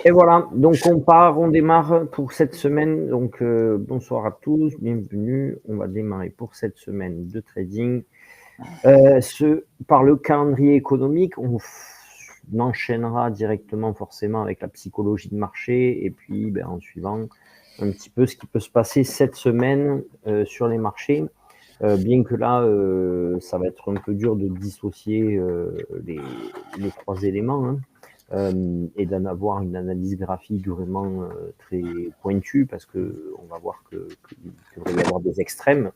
Et voilà, donc on démarre pour cette semaine. Donc bonsoir à tous, bienvenue. On va démarrer pour cette semaine de trading. Par le calendrier économique, on enchaînera directement forcément avec la psychologie de marché et puis en suivant un petit peu ce qui peut se passer cette semaine sur les marchés. Bien que là, ça va être un peu dur de dissocier les trois éléments, hein. Et d'en avoir une analyse graphique vraiment très pointue parce que on va voir qu'il va y avoir des extrêmes.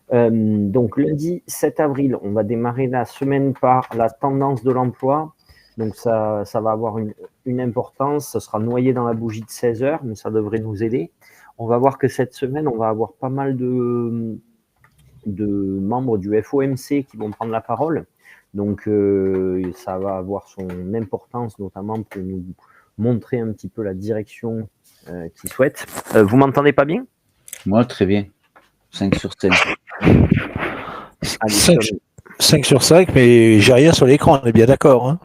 Donc lundi 7 avril, on va démarrer la semaine par la tendance de l'emploi. Donc ça va avoir une importance, ça sera noyé dans la bougie de 16 heures, mais ça devrait nous aider. On va voir que cette semaine, on va avoir pas mal de membres du FOMC qui vont prendre la parole. Donc, ça va avoir son importance, notamment pour nous montrer un petit peu la direction qu'ils souhaitent. Vous m'entendez pas bien? Moi, très bien. 5 sur 5. 5 sur 5, mais j'ai rien sur l'écran, on est bien d'accord.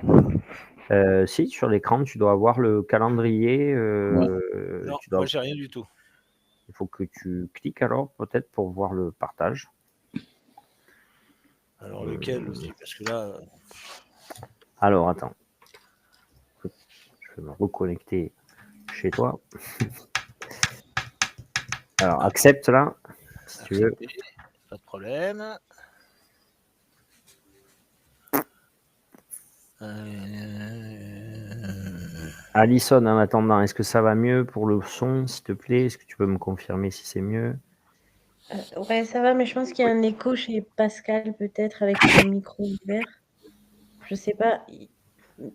Hein, si, sur l'écran, tu dois avoir le calendrier. non, moi, j'ai rien du tout. Il faut que tu cliques alors, peut-être, pour voir le partage. Alors, lequel aussi? Parce que là... Alors, attends. Je vais me reconnecter chez toi. Alors, accepte là, si tu veux. Pas de problème. Alison, en attendant, est-ce que ça va mieux pour le son, s'il te plaît? Est-ce que tu peux me confirmer si c'est mieux? Ouais, ça va, mais je pense qu'il y a un écho chez Pascal, peut-être, avec son micro ouvert. Je sais pas,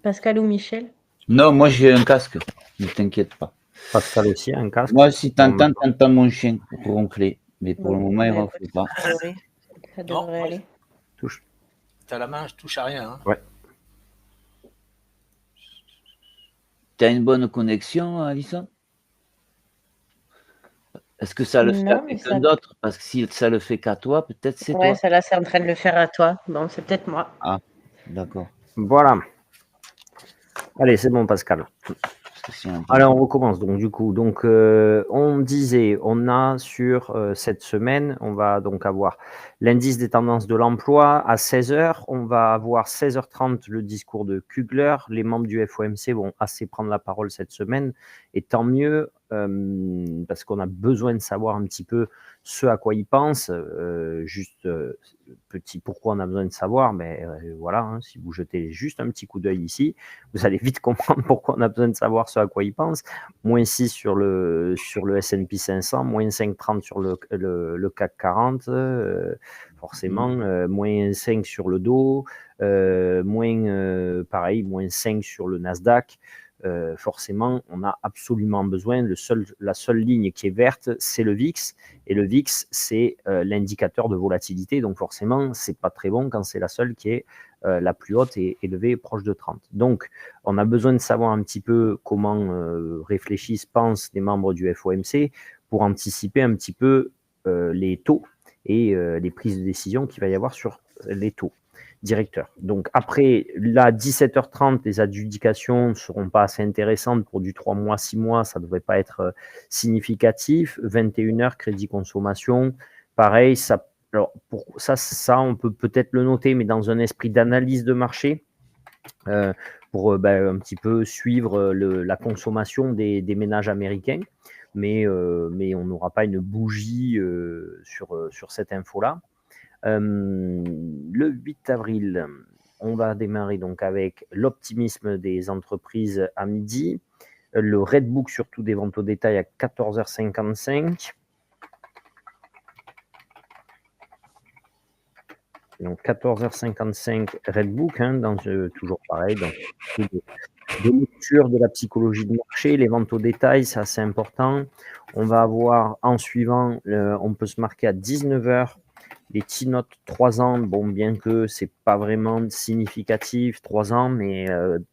Pascal ou Michel? Non, moi j'ai un casque, ne t'inquiète pas. Pascal aussi a un casque? Moi, si t'entends, t'entends mon chien ronfler, mais pour le moment, il ne ronfle pas. Ça devrait aller. Touche. T'as la main, je touche à rien. Hein. Ouais. T'as une bonne connexion, Alison? Est-ce que ça le fait à quelqu'un d'autre? Parce que si ça le fait qu'à toi, peut-être c'est toi. Ouais, ça là, c'est en train de le faire à toi. Bon, c'est peut-être moi. Ah, d'accord. Voilà. Allez, c'est bon, Pascal. Alors, on recommence. Donc, du coup, on disait, on a sur cette semaine, on va donc avoir l'indice des tendances de l'emploi à 16h. On va avoir 16h30 le discours de Kugler. Les membres du FOMC vont assez prendre la parole cette semaine. Et tant mieux, parce qu'on a besoin de savoir un petit peu ce à quoi ils pensent. Petit pourquoi on a besoin de savoir, mais voilà, hein, si vous jetez juste un petit coup d'œil ici, vous allez vite comprendre pourquoi on a besoin de savoir ce à quoi ils pensent. Moins 6 sur le S&P 500, moins 5,30 sur le CAC 40, forcément, moins 5 sur le Dow, pareil, moins 5 sur le Nasdaq. Forcément, on a absolument besoin. La seule ligne qui est verte, c'est le VIX. Et le VIX, c'est l'indicateur de volatilité. Donc forcément, c'est pas très bon quand c'est la seule qui est la plus haute et élevée, proche de 30. Donc, on a besoin de savoir un petit peu comment réfléchissent, pensent les membres du FOMC pour anticiper un petit peu les taux et les prises de décision qu'il va y avoir sur les taux directeur. Donc après, là, 17h30, les adjudications ne seront pas assez intéressantes pour du 3 mois, 6 mois, ça ne devrait pas être significatif. 21h, crédit consommation, pareil, ça, on peut peut-être le noter, mais dans un esprit d'analyse de marché, pour un petit peu suivre la consommation des ménages américains. Mais on n'aura pas une bougie sur cette info-là. Le 8 avril, on va démarrer donc avec l'optimisme des entreprises à midi, le Redbook surtout des ventes au détail à 14h55. Donc 14h55 Redbook, toujours pareil, donc de lecture de la psychologie de marché, les ventes au détail, c'est assez important. On va avoir en suivant, on peut se marquer à 19h. Les T-Notes 3 ans, bon, bien que c'est pas vraiment significatif, 3 ans, mais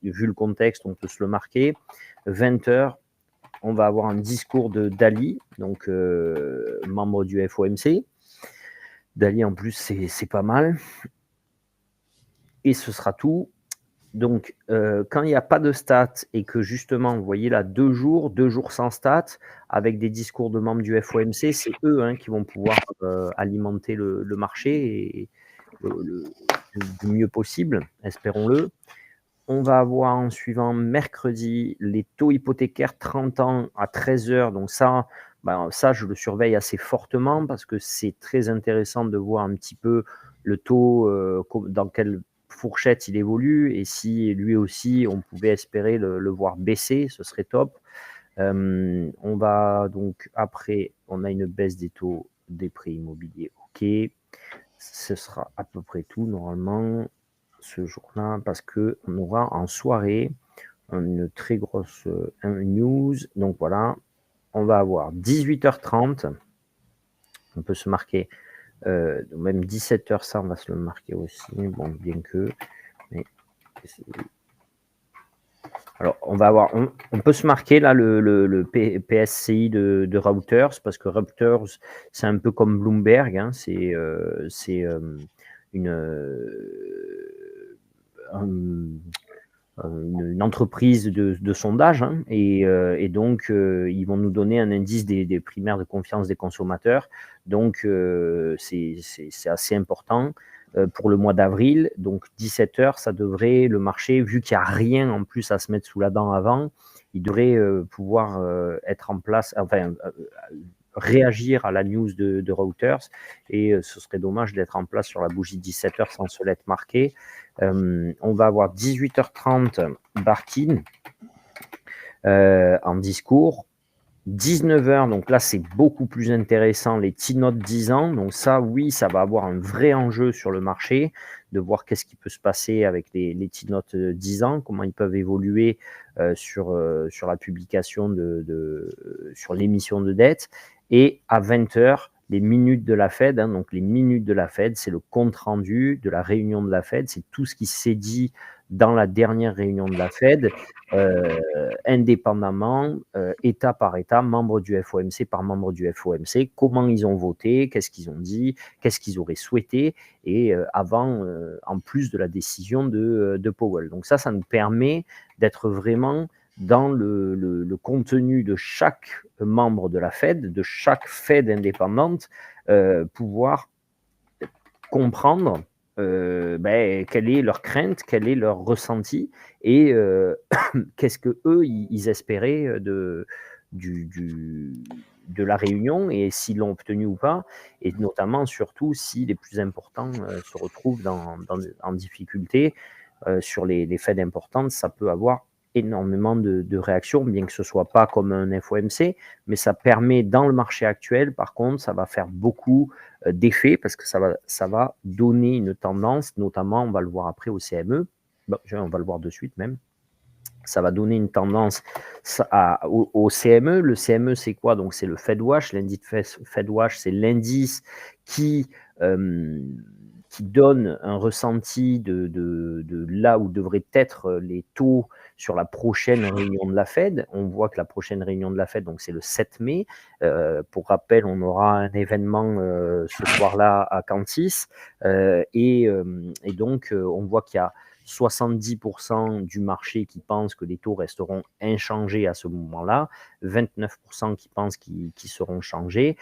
vu le contexte, on peut se le marquer. 20h, on va avoir un discours de Dali, donc membre du FOMC. Dali, en plus, c'est pas mal. Et ce sera tout. Donc, quand il n'y a pas de stats et que justement, vous voyez là, 2 jours sans stats, avec des discours de membres du FOMC, c'est eux qui vont pouvoir alimenter le marché et du mieux possible, espérons-le. On va avoir en suivant mercredi les taux hypothécaires 30 ans à 13 heures. Donc ça, je le surveille assez fortement parce que c'est très intéressant de voir un petit peu le taux, dans quelle fourchette il évolue et si lui aussi on pouvait espérer le voir baisser, ce serait top. On va donc après, on a une baisse des taux des prix immobiliers. Ok, ce sera à peu près tout normalement ce jour-là parce que on aura en soirée une très grosse news. Donc voilà, on va avoir 18h30. On peut se marquer, même 17h, ça on va se le marquer aussi. Bon, bien que. Mais alors, on peut se marquer là le PSCI de Reuters, parce que Reuters, c'est un peu comme Bloomberg, c'est une entreprise de sondage, et donc ils vont nous donner un indice des primaires de confiance des consommateurs. Donc c'est assez important. Pour le mois d'avril, donc 17h, ça devrait, le marché, vu qu'il n'y a rien en plus à se mettre sous la dent avant, il devrait pouvoir être en place, enfin réagir à la news de Reuters, et ce serait dommage d'être en place sur la bougie 17h sans se l'être marqué. On va avoir 18h30 Barkin en discours. 19h, donc là c'est beaucoup plus intéressant, les T-notes 10 ans. Donc ça, oui, ça va avoir un vrai enjeu sur le marché, de voir qu'est-ce qui peut se passer avec les T-notes 10 ans, comment ils peuvent évoluer sur la publication sur l'émission de dette. Et à 20h, les minutes de la Fed. Donc les minutes de la Fed, c'est le compte-rendu de la réunion de la Fed, c'est tout ce qui s'est dit dans la dernière réunion de la Fed, indépendamment, État par État, membre du FOMC par membre du FOMC, comment ils ont voté, qu'est-ce qu'ils ont dit, qu'est-ce qu'ils auraient souhaité, et avant, en plus de la décision de Powell. Donc ça nous permet d'être vraiment dans le contenu de chaque membre de la Fed, de chaque Fed indépendante, pouvoir comprendre quelle est leur crainte, quel est leur ressenti, et qu'est-ce que eux ils espéraient de la réunion, et s'ils l'ont obtenu ou pas, et notamment surtout si les plus importants se retrouvent en difficulté sur les Fed importantes. Ça peut avoir énormément de réactions, bien que ce ne soit pas comme un FOMC, mais ça permet dans le marché actuel, par contre, ça va faire beaucoup d'effets, parce que ça va donner une tendance, notamment, on va le voir après au CME, on va le voir de suite même, ça va donner une tendance au CME. Le CME, c'est quoi? Donc, c'est le FedWatch. L'indice FedWatch, c'est l'indice qui donne un ressenti de là où devraient être les taux sur la prochaine réunion de la Fed. On voit que la prochaine réunion de la Fed, donc c'est le 7 mai. Pour rappel, on aura un événement ce soir-là à Kansas. Et donc, on voit qu'il y a 70% du marché qui pense que les taux resteront inchangés à ce moment-là, 29% qui pensent qu'ils seront changés.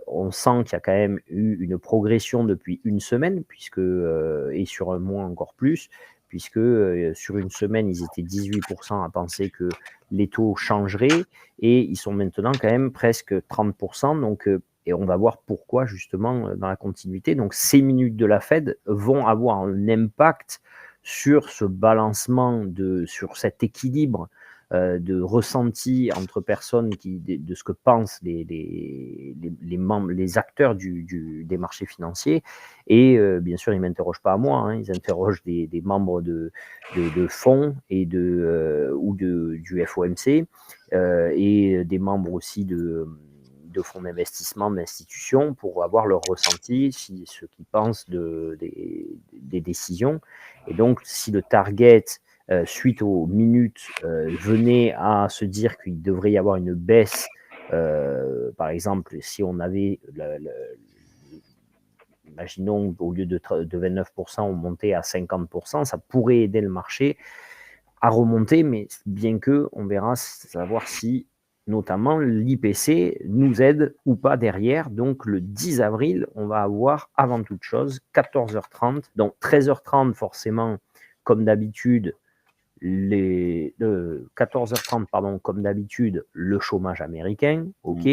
On sent qu'il y a quand même eu une progression depuis une semaine, et sur un mois encore plus, puisque sur une semaine, ils étaient 18% à penser que les taux changeraient, et ils sont maintenant quand même presque 30%. Donc, et on va voir pourquoi justement dans la continuité. Donc ces minutes de la Fed vont avoir un impact sur ce balancement, sur cet équilibre de ressenti entre personnes de ce que pensent les membres, les acteurs des marchés financiers. Et bien sûr, ils ne m'interrogent pas à moi, ils interrogent des membres de fonds et ou du FOMC, et des membres aussi de fonds d'investissement, d'institutions, pour avoir leur ressenti, ce qu'ils pensent des décisions. Et donc, si le target, suite aux minutes, venait à se dire qu'il devrait y avoir une baisse, par exemple, si on avait imaginons au lieu de 29%, on montait à 50%, ça pourrait aider le marché à remonter, mais bien que on verra savoir si notamment l'IPC nous aide ou pas derrière. Donc le 10 avril, on va avoir avant toute chose 14h30, donc 13h30 forcément comme d'habitude, 14h30 pardon, comme d'habitude, le chômage américain, ok,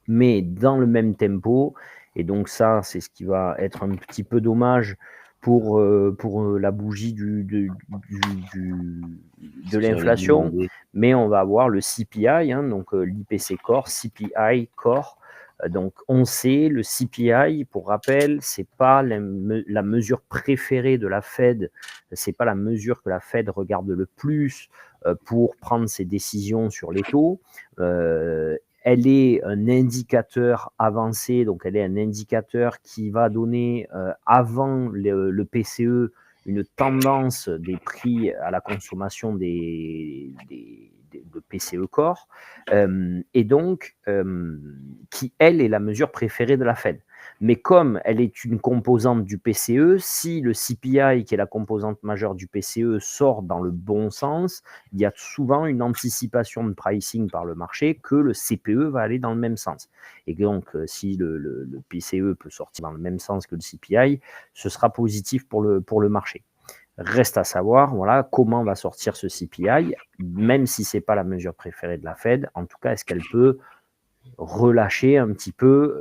mais dans le même tempo, et donc ça c'est ce qui va être un petit peu dommage pour la bougie de l'inflation, mais on va avoir le CPI, hein, donc l'IPC Core, CPI Core. Donc on sait, le CPI, pour rappel, c'est pas la mesure préférée de la Fed, c'est pas la mesure que la Fed regarde le plus pour prendre ses décisions sur les taux. Elle est un indicateur avancé, donc elle est un indicateur qui va donner avant le PCE une tendance des prix à la consommation de PCE Core, et donc qui, elle, est la mesure préférée de la Fed. Mais comme elle est une composante du PCE, si le CPI, qui est la composante majeure du PCE, sort dans le bon sens, il y a souvent une anticipation de pricing par le marché que le CPE va aller dans le même sens. Et donc, si le PCE peut sortir dans le même sens que le CPI, ce sera positif pour le marché. Reste à savoir, voilà, comment va sortir ce CPI, même si ce n'est pas la mesure préférée de la Fed. En tout cas, est-ce qu'elle peut relâcher un petit peu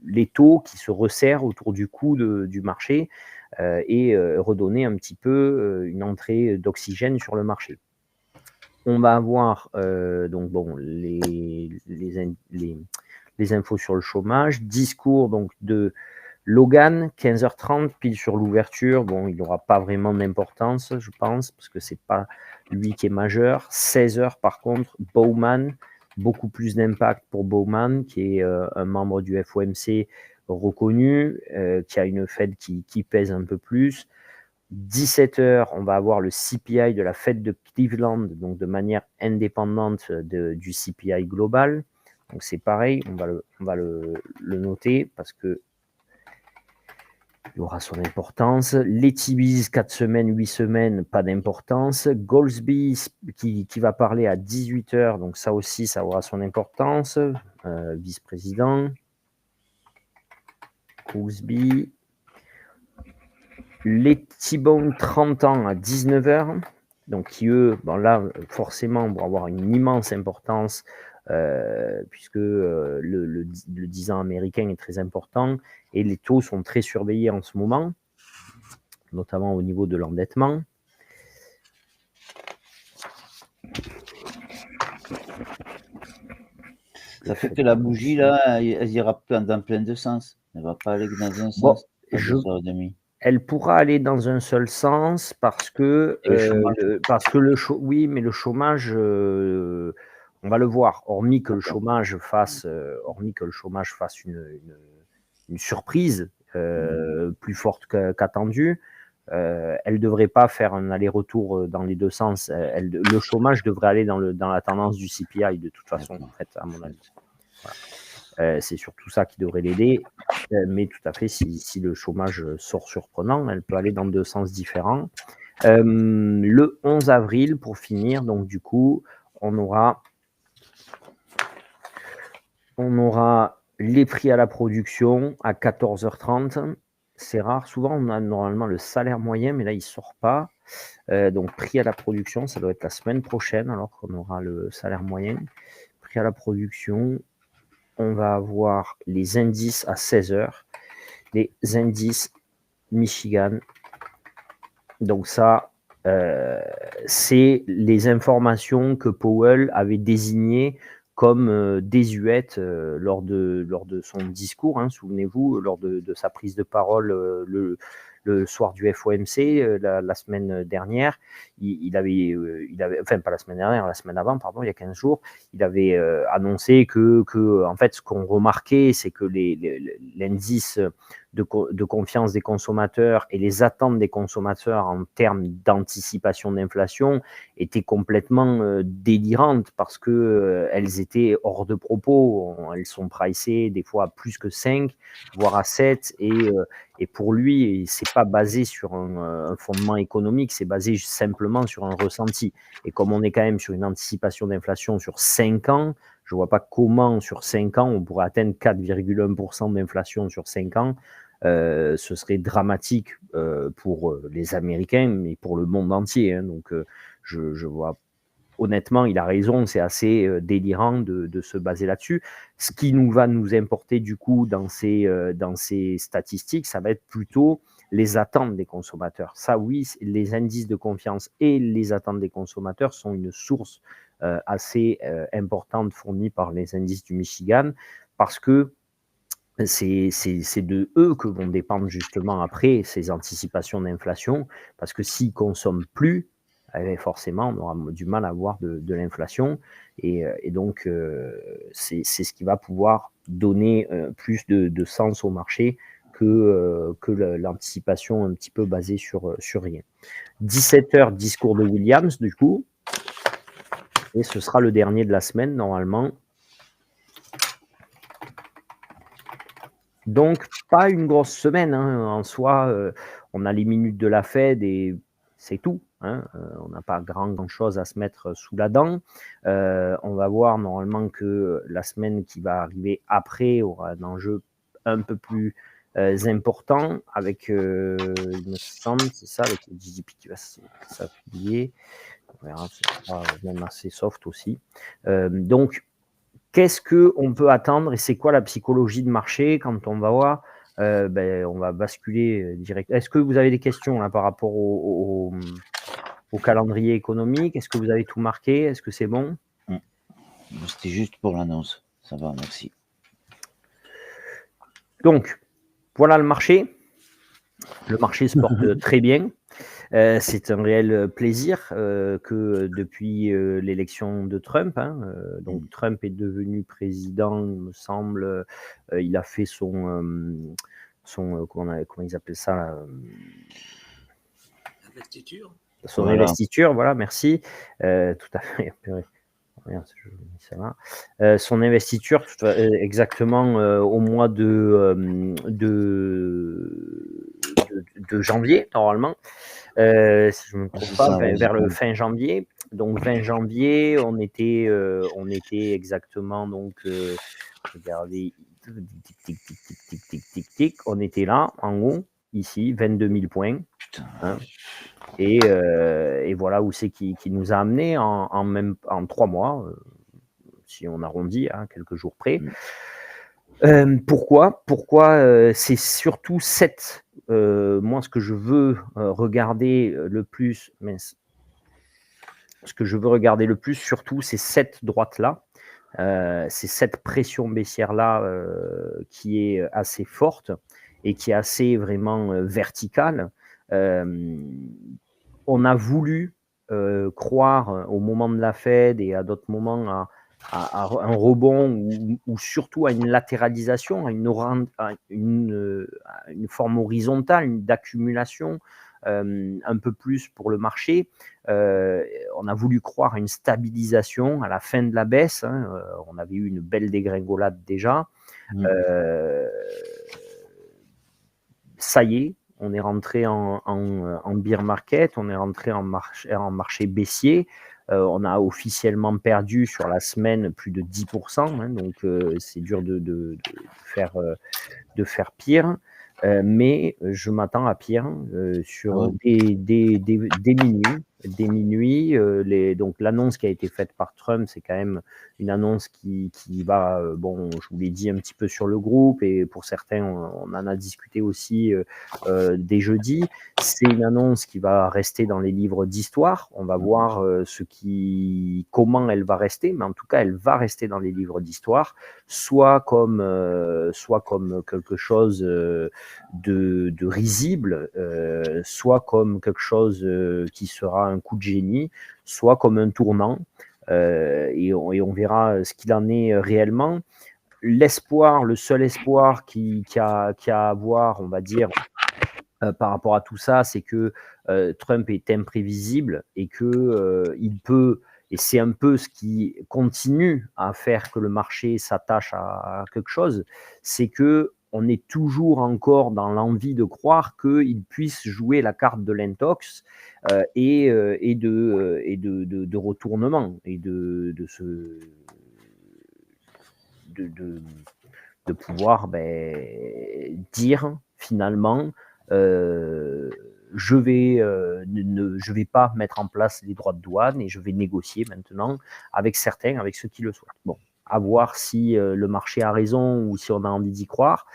les taux qui se resserrent autour du cou du marché et redonner un petit peu une entrée d'oxygène sur le marché. On va avoir donc bon, les infos sur le chômage, discours donc de Logan, 15h30, pile sur l'ouverture. Bon, il n'aura pas vraiment d'importance, je pense, parce que ce n'est pas lui qui est majeur. 16h, par contre, Bowman, beaucoup plus d'impact pour Bowman, qui est un membre du FOMC reconnu, qui a une Fed qui pèse un peu plus. 17h, on va avoir le CPI de la Fed de Cleveland, donc de manière indépendante du CPI global. Donc c'est pareil, on va le noter parce que il aura son importance. Les TBs, 4 semaines, 8 semaines, pas d'importance. Goldsby qui va parler à 18h, donc ça aussi, ça aura son importance. Vice-président. Goldsby. Les T-Bone 30 ans à 19h, donc qui eux, bon là, forcément, vont avoir une immense importance puisque le 10 ans américain est très important et les taux sont très surveillés en ce moment, notamment au niveau de l'endettement. Ça fait que la bougie, là, elle ira dans plein de sens. Elle ne va pas aller dans un sens. Elle pourra aller dans un seul sens parce que le chômage, on va le voir, hormis que le chômage fasse une surprise plus forte qu'attendue, elle ne devrait pas faire un aller-retour dans les deux sens. Le chômage devrait aller dans la tendance du CPI de toute façon, en fait, à mon avis. Voilà. C'est surtout ça qui devrait l'aider, mais tout à fait, si le chômage sort surprenant, elle peut aller dans deux sens différents. Le 11 avril, pour finir, donc du coup, on aura les prix à la production à 14h30. C'est rare, souvent on a normalement le salaire moyen, mais là il ne sort pas. Donc prix à la production, ça doit être la semaine prochaine, alors qu'on aura le salaire moyen. Prix à la production, on va avoir les indices à 16h, les indices Michigan. Donc ça, c'est les informations que Powell avait désignées comme désuètes lors de son discours. Hein, souvenez-vous, lors de sa prise de parole le soir du FOMC la semaine dernière, il avait, enfin pas la semaine dernière, la semaine avant, pardon, il y a 15 jours, il avait annoncé que en fait, ce qu'on remarquait, c'est que l'indice de confiance des consommateurs et les attentes des consommateurs en termes d'anticipation d'inflation étaient complètement délirantes parce que elles étaient hors de propos. Elles sont pricées des fois à plus que 5, voire à 7, et pour lui, c'est pas basé sur un fondement économique, c'est basé simplement sur un ressenti. Et comme on est quand même sur une anticipation d'inflation sur 5 ans, je ne vois pas comment sur 5 ans on pourrait atteindre 4,1% d'inflation sur 5 ans. Ce serait dramatique pour les Américains, mais pour le monde entier. Hein. Donc je vois, honnêtement, il a raison, c'est assez délirant de se baser là-dessus. Ce qui va nous importer du coup dans ces statistiques, ça va être plutôt les attentes des consommateurs. Ça oui, les indices de confiance et les attentes des consommateurs sont une source assez importante fournie par les indices du Michigan, parce que c'est de eux que vont dépendre justement après ces anticipations d'inflation, parce que s'ils ne consomment plus, forcément on aura du mal à avoir de l'inflation, et donc c'est ce qui va pouvoir donner plus de sens au marché que l'anticipation un petit peu basée sur rien. 17h, discours de Williams du coup, et ce sera le dernier de la semaine normalement. Donc, pas une grosse semaine hein, en soi. On a les minutes de la Fed et c'est tout. Hein. On n'a pas grand-chose à se mettre sous la dent. On va voir normalement que la semaine qui va arriver après aura un enjeu un peu plus important avec, il me semble, c'est ça, avec le GDP qui va s'appuyer. On verra, ce sera même assez soft aussi. Donc, qu'est-ce qu'on peut attendre et c'est quoi la psychologie de marché quand on va voir on va basculer direct. Est-ce que vous avez des questions là, par rapport au calendrier économique? Est-ce que vous avez tout marqué? Est-ce que c'est bon? C'était juste pour l'annonce. Ça va, merci. Donc, voilà le marché. Le marché se porte très bien. C'est un réel plaisir que depuis l'élection de Trump, hein, donc Trump est devenu président, il me semble, il a fait son comment ils appellent ça Investiture. Son investiture, voilà, merci. Tout à fait. Son investiture, exactement au mois de janvier, normalement. Si je ne me trompe pas, vers le fin janvier. Donc 20 janvier, on était exactement, donc regardez, tic, on était là, en haut, ici, 22 000 points. Hein. Et voilà où c'est qui nous a amené en 3 mois, si on arrondit, hein, quelques jours près. Pourquoi c'est surtout moi, ce que je veux regarder le plus, surtout, c'est cette droite-là, c'est cette pression baissière-là qui est assez forte et qui est assez vraiment verticale. On a voulu croire au moment de la Fed et à d'autres moments à un rebond ou surtout à une latéralisation, à une forme horizontale d'accumulation un peu plus pour le marché. On a voulu croire à une stabilisation à la fin de la baisse. Hein. On avait eu une belle dégringolade déjà. Ça y est, on est rentré en bear market, on est rentré en marché baissier. On a officiellement perdu sur la semaine plus de 10%, hein, donc c'est dur de faire pire. Mais je m'attends à pire sur des minutes. dès minuit. Donc l'annonce qui a été faite par Trump, c'est quand même une annonce qui va, bon, je vous l'ai dit un petit peu sur le groupe, et pour certains, on en a discuté aussi dès jeudi. C'est une annonce qui va rester dans les livres d'histoire. On va voir comment elle va rester, mais en tout cas, elle va rester dans les livres d'histoire, soit comme quelque chose de risible, soit comme quelque chose qui sera un coup de génie, soit comme un tournant, et on verra ce qu'il en est réellement. L'espoir, le seul espoir qu'il y a à avoir, on va dire, par rapport à tout ça, c'est que Trump est imprévisible et que il peut, et c'est un peu ce qui continue à faire que le marché s'attache à quelque chose, c'est que on est toujours encore dans l'envie de croire qu'il puisse jouer la carte de l'intox et de retournement et de pouvoir dire finalement je vais pas mettre en place les droits de douane et je vais négocier maintenant avec ceux qui le souhaitent. Bon, à voir si le marché a raison ou si on a envie d'y croire.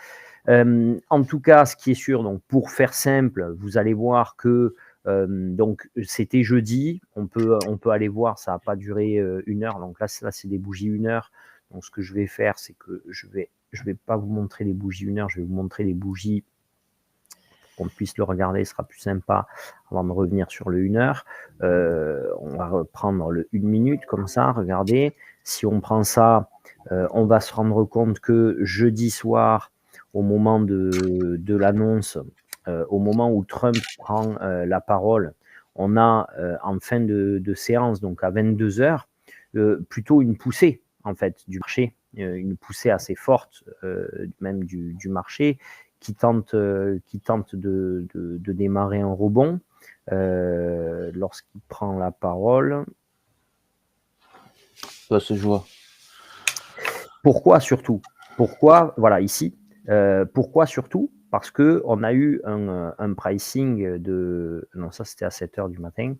En tout cas, ce qui est sûr, donc pour faire simple, vous allez voir que donc c'était jeudi, on peut aller voir, ça n'a pas duré 1 heure, donc là c'est des bougies 1 heure. Donc ce que je vais faire, c'est que je vais pas vous montrer les bougies 1 heure, je vais vous montrer les bougies pour qu'on puisse le regarder, ce sera plus sympa avant de revenir sur le 1 heure. On va reprendre le 1 minute comme ça, regardez. Si on prend ça, on va se rendre compte que jeudi soir, au moment de l'annonce, au moment où Trump prend la parole, on a en fin de séance, donc à 22 heures, plutôt une poussée en fait du marché, une poussée assez forte même du marché qui tente de démarrer un rebond lorsqu'il prend la parole. Ça se joue. Pourquoi surtout? Pourquoi, voilà, ici, pourquoi surtout? Parce qu'on a eu un pricing de... Non, ça c'était à 7h du matin.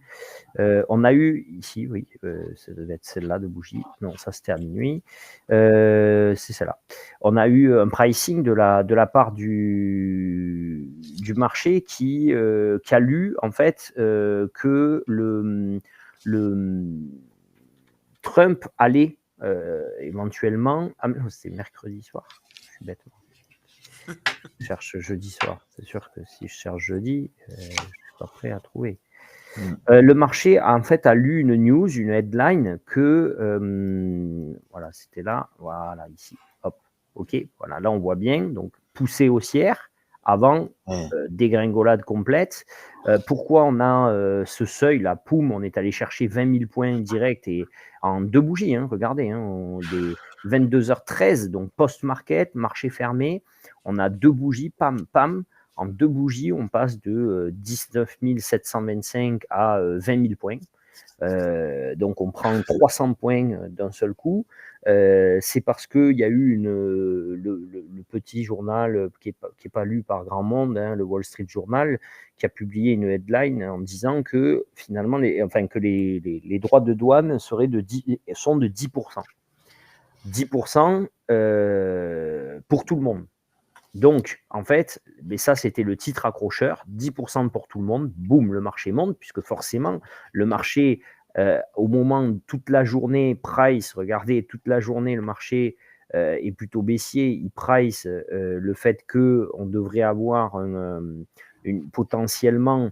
On a eu ici, oui, ça devait être celle-là de bougie. Non, ça c'était à minuit. C'est celle-là. On a eu un pricing de la part du marché qui a lu en fait que le Trump allait éventuellement... Ah, mais c'est mercredi soir. Je suis bête. Je cherche jeudi soir. C'est sûr que si je cherche jeudi, je ne suis pas prêt à trouver. Le marché en fait a lu une news, une headline que voilà, c'était là, voilà ici, hop, ok, voilà, là on voit bien, donc poussée haussière avant dégringolade complète. Pourquoi on a ce seuil là, poum, on est allé chercher 20 000 points directs et en 2 bougies, hein, regardez, hein, des 22h13, donc post-market, marché fermé, on a 2 bougies, pam, pam. En 2 bougies, on passe de 19 725 à 20 000 points. Donc, on prend 300 points d'un seul coup. C'est parce qu'il y a eu le petit journal qui n'est pas lu par grand monde, hein, le Wall Street Journal, qui a publié une headline en disant que finalement, les droits de douane sont de 10%. 10% pour tout le monde. Donc, en fait, mais ça, c'était le titre accrocheur, 10% pour tout le monde, boum, le marché monte, puisque forcément, le marché, au moment où toute la journée, price, regardez, toute la journée, le marché est plutôt baissier, il price le fait qu'on devrait avoir potentiellement...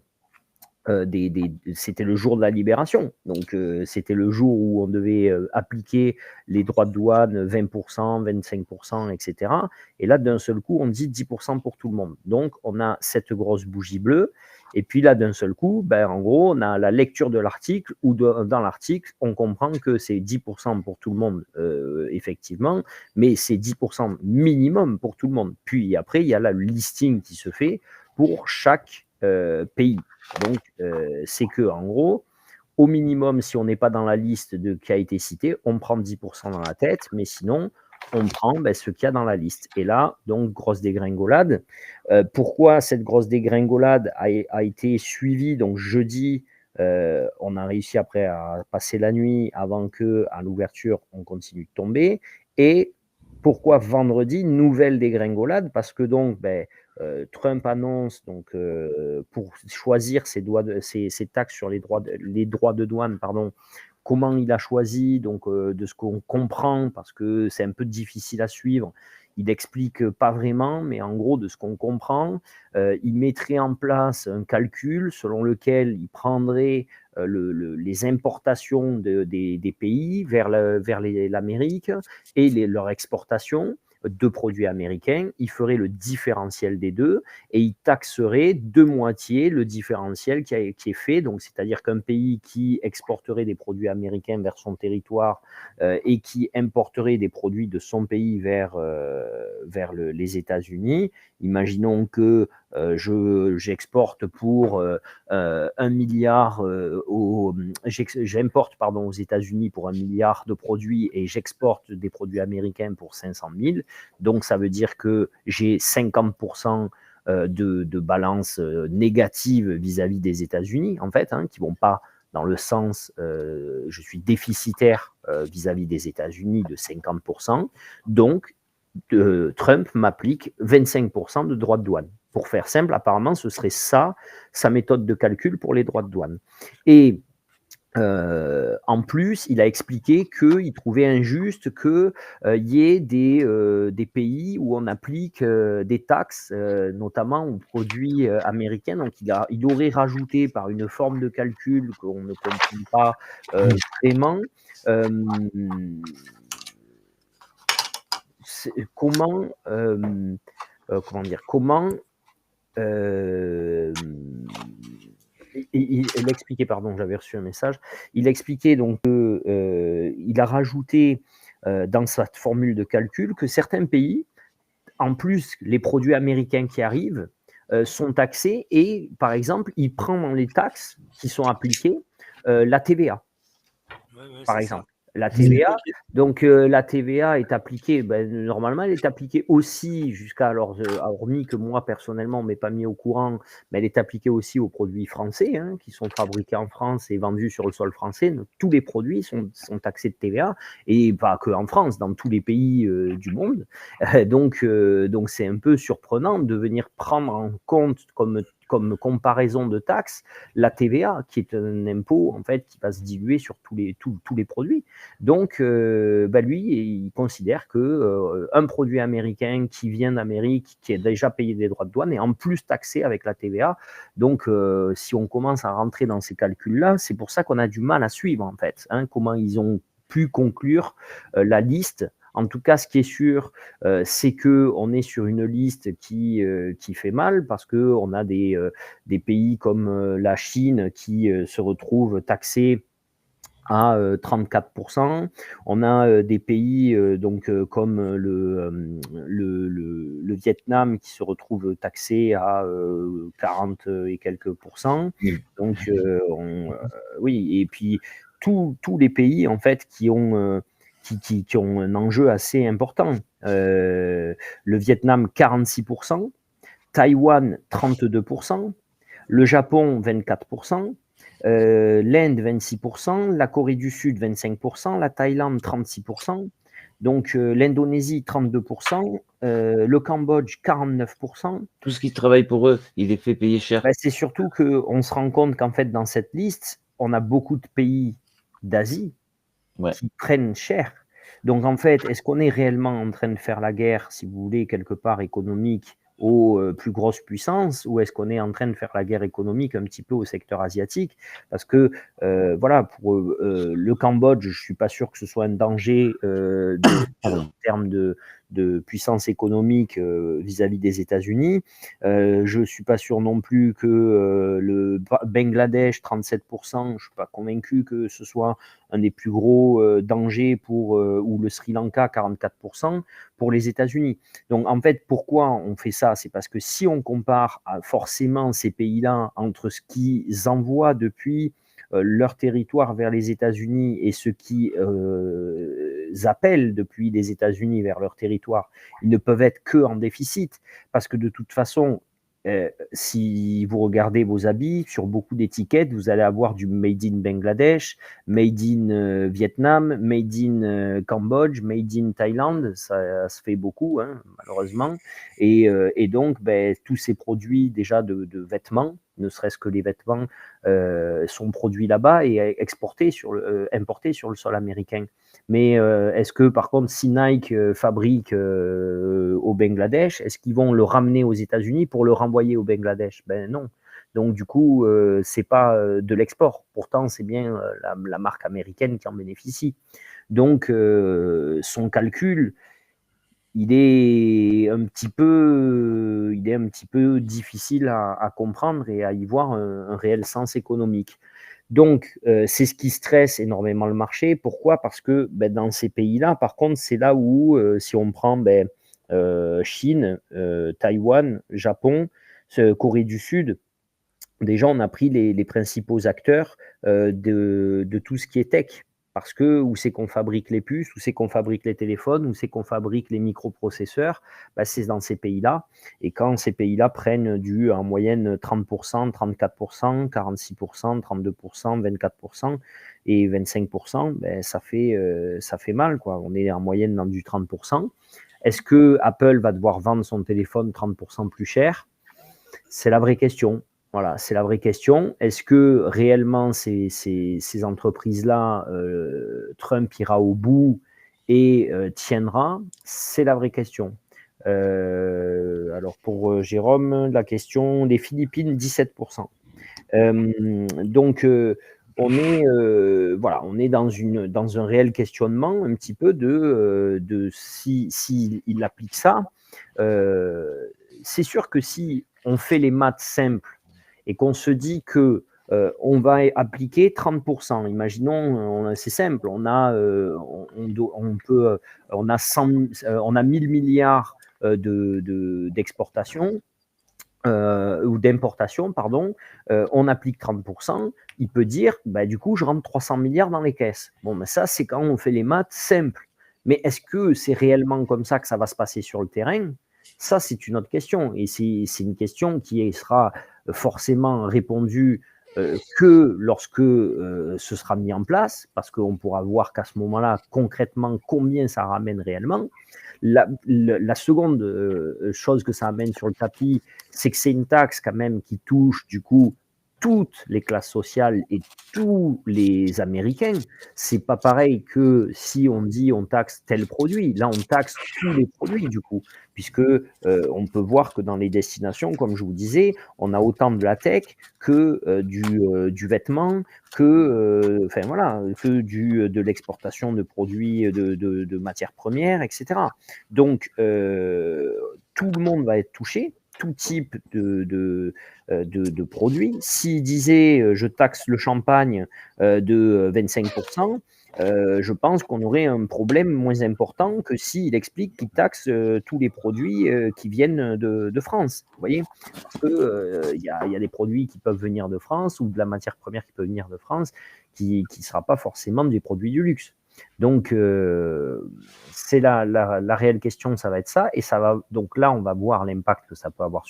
c'était le jour de la libération, donc c'était le jour où on devait appliquer les droits de douane 20%, 25%, etc. Et là, d'un seul coup, on dit 10% pour tout le monde. Donc, on a cette grosse bougie bleue. Et puis là, d'un seul coup, en gros, on a la lecture de l'article où dans l'article, on comprend que c'est 10% pour tout le monde, effectivement, mais c'est 10% minimum pour tout le monde. Puis après, il y a là le listing qui se fait pour chaque pays. Donc, c'est que en gros, au minimum, si on n'est pas dans la liste qui a été citée, on prend 10% dans la tête, mais sinon, on prend ce qu'il y a dans la liste. Et là, donc, grosse dégringolade. Pourquoi cette grosse dégringolade a été suivie donc jeudi On a réussi après à passer la nuit avant qu'à l'ouverture, on continue de tomber. Et pourquoi vendredi, nouvelle dégringolade? Parce que donc, Trump annonce donc, pour choisir ses taxes sur les droits de douane, pardon, comment il a choisi, donc de ce qu'on comprend, parce que c'est un peu difficile à suivre. Il n'explique pas vraiment, mais en gros, de ce qu'on comprend, il mettrait en place un calcul selon lequel il prendrait les importations des pays vers l'Amérique et leur exportation de produits américains, il ferait le différentiel des deux et il taxerait de moitié le différentiel qui est fait. Donc, c'est-à-dire qu'un pays qui exporterait des produits américains vers son territoire et qui importerait des produits de son pays vers les États-Unis, imaginons que j'exporte pour 1 milliard, j'importe aux États-Unis pour 1 milliard de produits et j'exporte des produits américains pour 500 000. Donc, ça veut dire que j'ai 50% de balance négative vis-à-vis des États-Unis, en fait, qui ne vont pas dans le sens, je suis déficitaire vis-à-vis des États-Unis de 50%. Donc, Trump m'applique 25% de droits de douane. Pour faire simple, apparemment, ce serait ça, sa méthode de calcul pour les droits de douane. Et en plus, il a expliqué qu'il trouvait injuste qu'il y ait des pays où on applique des taxes, notamment aux produits américains. Donc, il aurait rajouté par une forme de calcul qu'on ne comprend pas vraiment. Comment il expliquait, pardon, j'avais reçu un message. Il expliquait donc qu'il a rajouté dans sa formule de calcul que certains pays, en plus, les produits américains qui arrivent sont taxés et, par exemple, il prend dans les taxes qui sont appliquées la TVA, par exemple. La TVA, donc la TVA est appliquée, normalement elle est appliquée aussi jusqu'à, hormis que moi personnellement on ne m'ait pas mis au courant, mais elle est appliquée aussi aux produits français qui sont fabriqués en France et vendus sur le sol français. Donc, tous les produits sont taxés de TVA et pas que en France, dans tous les pays du monde. Donc c'est un peu surprenant de venir prendre en compte comme comparaison de taxes, la TVA, qui est un impôt en fait qui va se diluer sur tous les produits. Donc, lui, il considère que un produit américain qui vient d'Amérique, qui a déjà payé des droits de douane, est en plus taxé avec la TVA. Donc, si on commence à rentrer dans ces calculs-là, c'est pour ça qu'on a du mal à suivre en fait, comment ils ont pu conclure la liste. En tout cas, ce qui est sûr, c'est qu'on est sur une liste qui fait mal parce qu'on a des pays comme la Chine qui se retrouvent taxés à 34%. On a des pays comme le Vietnam qui se retrouve taxé à 40 et quelques %. Donc, oui, et puis tous les pays en fait qui ont un enjeu assez important. Le Vietnam, 46%, Taïwan, 32%, le Japon, 24%, l'Inde, 26%, la Corée du Sud, 25%, la Thaïlande, 36%, donc l'Indonésie, 32%, le Cambodge, 49%. Tout ce qui travaille pour eux, il les fait payer cher. C'est surtout qu'on se rend compte qu'en fait, dans cette liste, on a beaucoup de pays d'Asie qui prennent cher. Donc, en fait, est-ce qu'on est réellement en train de faire la guerre, si vous voulez, quelque part économique aux plus grosses puissances, ou est-ce qu'on est en train de faire la guerre économique un petit peu au secteur asiatique? Parce que, pour le Cambodge, je ne suis pas sûr que ce soit un danger en termes de puissance économique vis-à-vis des États-Unis. Je ne suis pas sûr non plus que le Bangladesh, 37%, je ne suis pas convaincu que ce soit un des plus gros dangers ou le Sri Lanka, 44%, pour les États-Unis. Donc, en fait, pourquoi on fait ça? C'est parce que si on compare forcément ces pays-là entre ce qu'ils envoient depuis leur territoire vers les États-Unis et ce qui appellent depuis les États-Unis vers leur territoire, ils ne peuvent être que en déficit parce que de toute façon, si vous regardez vos habits, sur beaucoup d'étiquettes, vous allez avoir du made in Bangladesh, made in Vietnam, made in Cambodge, made in Thaïlande. Ça se fait beaucoup, hein, malheureusement. Et donc, tous ces produits déjà de vêtements, ne serait-ce que les vêtements, sont produits là-bas et importés sur le sol américain. Mais est-ce que, par contre, si Nike fabrique au Bangladesh, est-ce qu'ils vont le ramener aux États-Unis pour le renvoyer au Bangladesh? Ben non. Donc, du coup, c'est pas de l'export. Pourtant, c'est bien la marque américaine qui en bénéficie. Donc, son calcul, il est un petit peu difficile à comprendre et à y voir un réel sens économique. Donc, c'est ce qui stresse énormément le marché. Pourquoi? Parce que dans ces pays-là, par contre, c'est là où, si on prend Chine, Taïwan, Japon, Corée du Sud, déjà, on a pris les principaux acteurs de tout ce qui est tech. Parce que où c'est qu'on fabrique les puces, où c'est qu'on fabrique les téléphones, où c'est qu'on fabrique les microprocesseurs, c'est dans ces pays-là. Et quand ces pays-là prennent en moyenne 30%, 34%, 46%, 32%, 24% et 25%, ça fait mal, quoi. On est en moyenne dans du 30%. Est-ce que Apple va devoir vendre son téléphone 30% plus cher? C'est la vraie question. Voilà, c'est la vraie question. Est-ce que réellement ces entreprises-là, Trump ira au bout et tiendra? C'est la vraie question. Alors pour Jérôme, la question des Philippines, 17%. Donc on est dans un réel questionnement un petit peu de si il applique ça. C'est sûr que si on fait les maths simples et qu'on se dit que on va appliquer 30%. Imaginons, c'est simple, on a 1000 milliards d'exportation ou d'importation, pardon. On applique 30%. Il peut dire, du coup, je rentre 300 milliards dans les caisses. Bon, ça, c'est quand on fait les maths simples. Mais est-ce que c'est réellement comme ça que ça va se passer sur le terrain? Ça, c'est une autre question. Et c'est une question qui sera forcément répondue que lorsque ce sera mis en place, parce qu'on pourra voir qu'à ce moment-là, concrètement, combien ça ramène réellement. La seconde chose que ça amène sur le tapis, c'est que c'est une taxe quand même qui touche du coup toutes les classes sociales et tous les Américains. C'est pas pareil que si on dit on taxe tel produit. Là, on taxe tous les produits du coup, puisque on peut voir que dans les destinations, comme je vous disais, on a autant de la tech que du vêtement, que de l'exportation de produits de matières premières, etc. Donc tout le monde va être touché, tout type de produits. S'il disait je taxe le champagne de 25%, je pense qu'on aurait un problème moins important que s'il explique qu'il taxe tous les produits qui viennent de France. Vous voyez? Parce qu'il y a des produits qui peuvent venir de France ou de la matière première qui peut venir de France qui ne sera pas forcément des produits du luxe. Donc, c'est la réelle question, ça va être ça. Et ça va, donc là, on va voir l'impact que ça peut avoir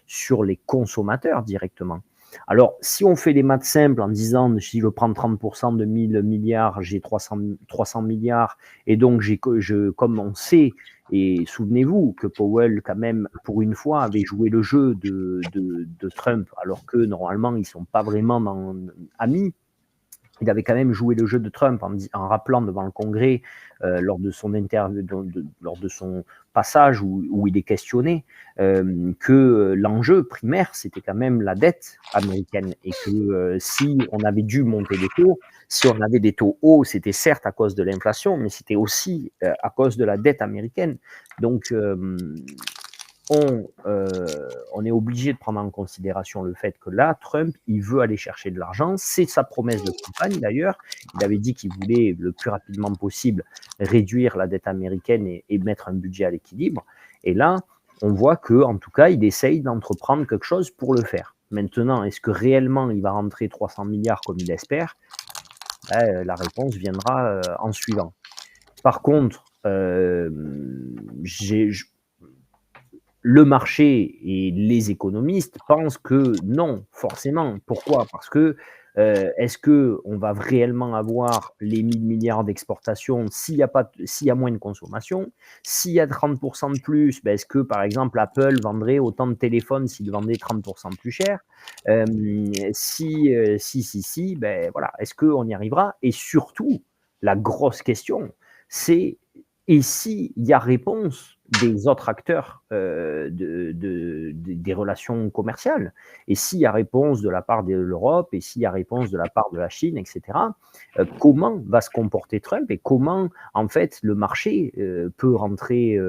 sur les consommateurs directement. Alors, si on fait les maths simples en disant, si je prends 30% de 1000 milliards, j'ai 300 milliards, et donc comme on sait, et souvenez-vous que Powell, quand même, pour une fois, avait joué le jeu de Trump, alors que normalement, ils ne sont pas vraiment amis. Il avait quand même joué le jeu de Trump en rappelant devant le Congrès, lors de son interview, lors de son passage où il est questionné, que l'enjeu primaire, c'était quand même la dette américaine. Et que si on avait dû monter les taux, si on avait des taux hauts, c'était certes à cause de l'inflation, mais c'était aussi à cause de la dette américaine. Donc, on est obligé de prendre en considération le fait que là, Trump, il veut aller chercher de l'argent. C'est sa promesse de campagne d'ailleurs. Il avait dit qu'il voulait le plus rapidement possible réduire la dette américaine et mettre un budget à l'équilibre. Et là, on voit qu'en tout cas, il essaye d'entreprendre quelque chose pour le faire. Maintenant, est-ce que réellement il va rentrer 300 milliards comme il espère? La réponse viendra en suivant. Par contre, le marché et les économistes pensent que non, forcément. Pourquoi? Parce que est-ce qu'on va réellement avoir les 1000 milliards d'exportations s'il y a moins de consommation? S'il y a 30% de plus, ben, est-ce que, par exemple, Apple vendrait autant de téléphones s'il vendait 30% plus cher? Si, ben voilà, est-ce qu'on y arrivera? Et surtout, la grosse question, c'est et s'il y a réponse des autres acteurs des relations commerciales, et s'il y a réponse de la part de l'Europe, et s'il y a réponse de la part de la Chine, etc., comment va se comporter Trump et comment, en fait, le marché peut rentrer,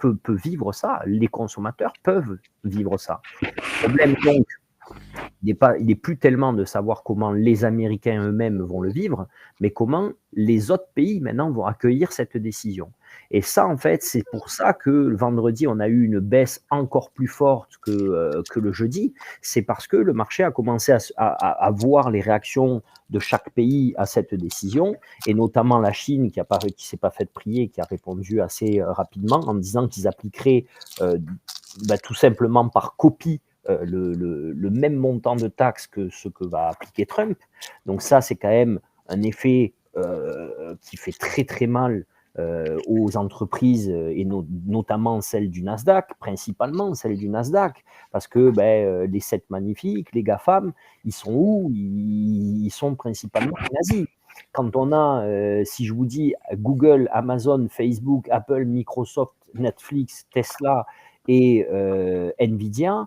peut vivre ça, les consommateurs peuvent vivre ça. Le problème, donc, il n'est plus tellement de savoir comment les Américains eux-mêmes vont le vivre, mais comment les autres pays maintenant vont accueillir cette décision. Et ça, en fait, c'est pour ça que le vendredi, on a eu une baisse encore plus forte que le jeudi. C'est parce que le marché a commencé à voir les réactions de chaque pays à cette décision, et notamment la Chine qui ne s'est pas fait prier, qui a répondu assez rapidement en disant qu'ils appliqueraient tout simplement par copie le même montant de taxes que ce que va appliquer Trump. Donc ça, c'est quand même un effet qui fait très très mal aux entreprises et notamment celles du Nasdaq, principalement celles du Nasdaq, parce que les 7 magnifiques, les GAFAM, ils sont où? Ils sont principalement en Asie. Quand on a, si je vous dis Google, Amazon, Facebook, Apple, Microsoft, Netflix, Tesla et Nvidia,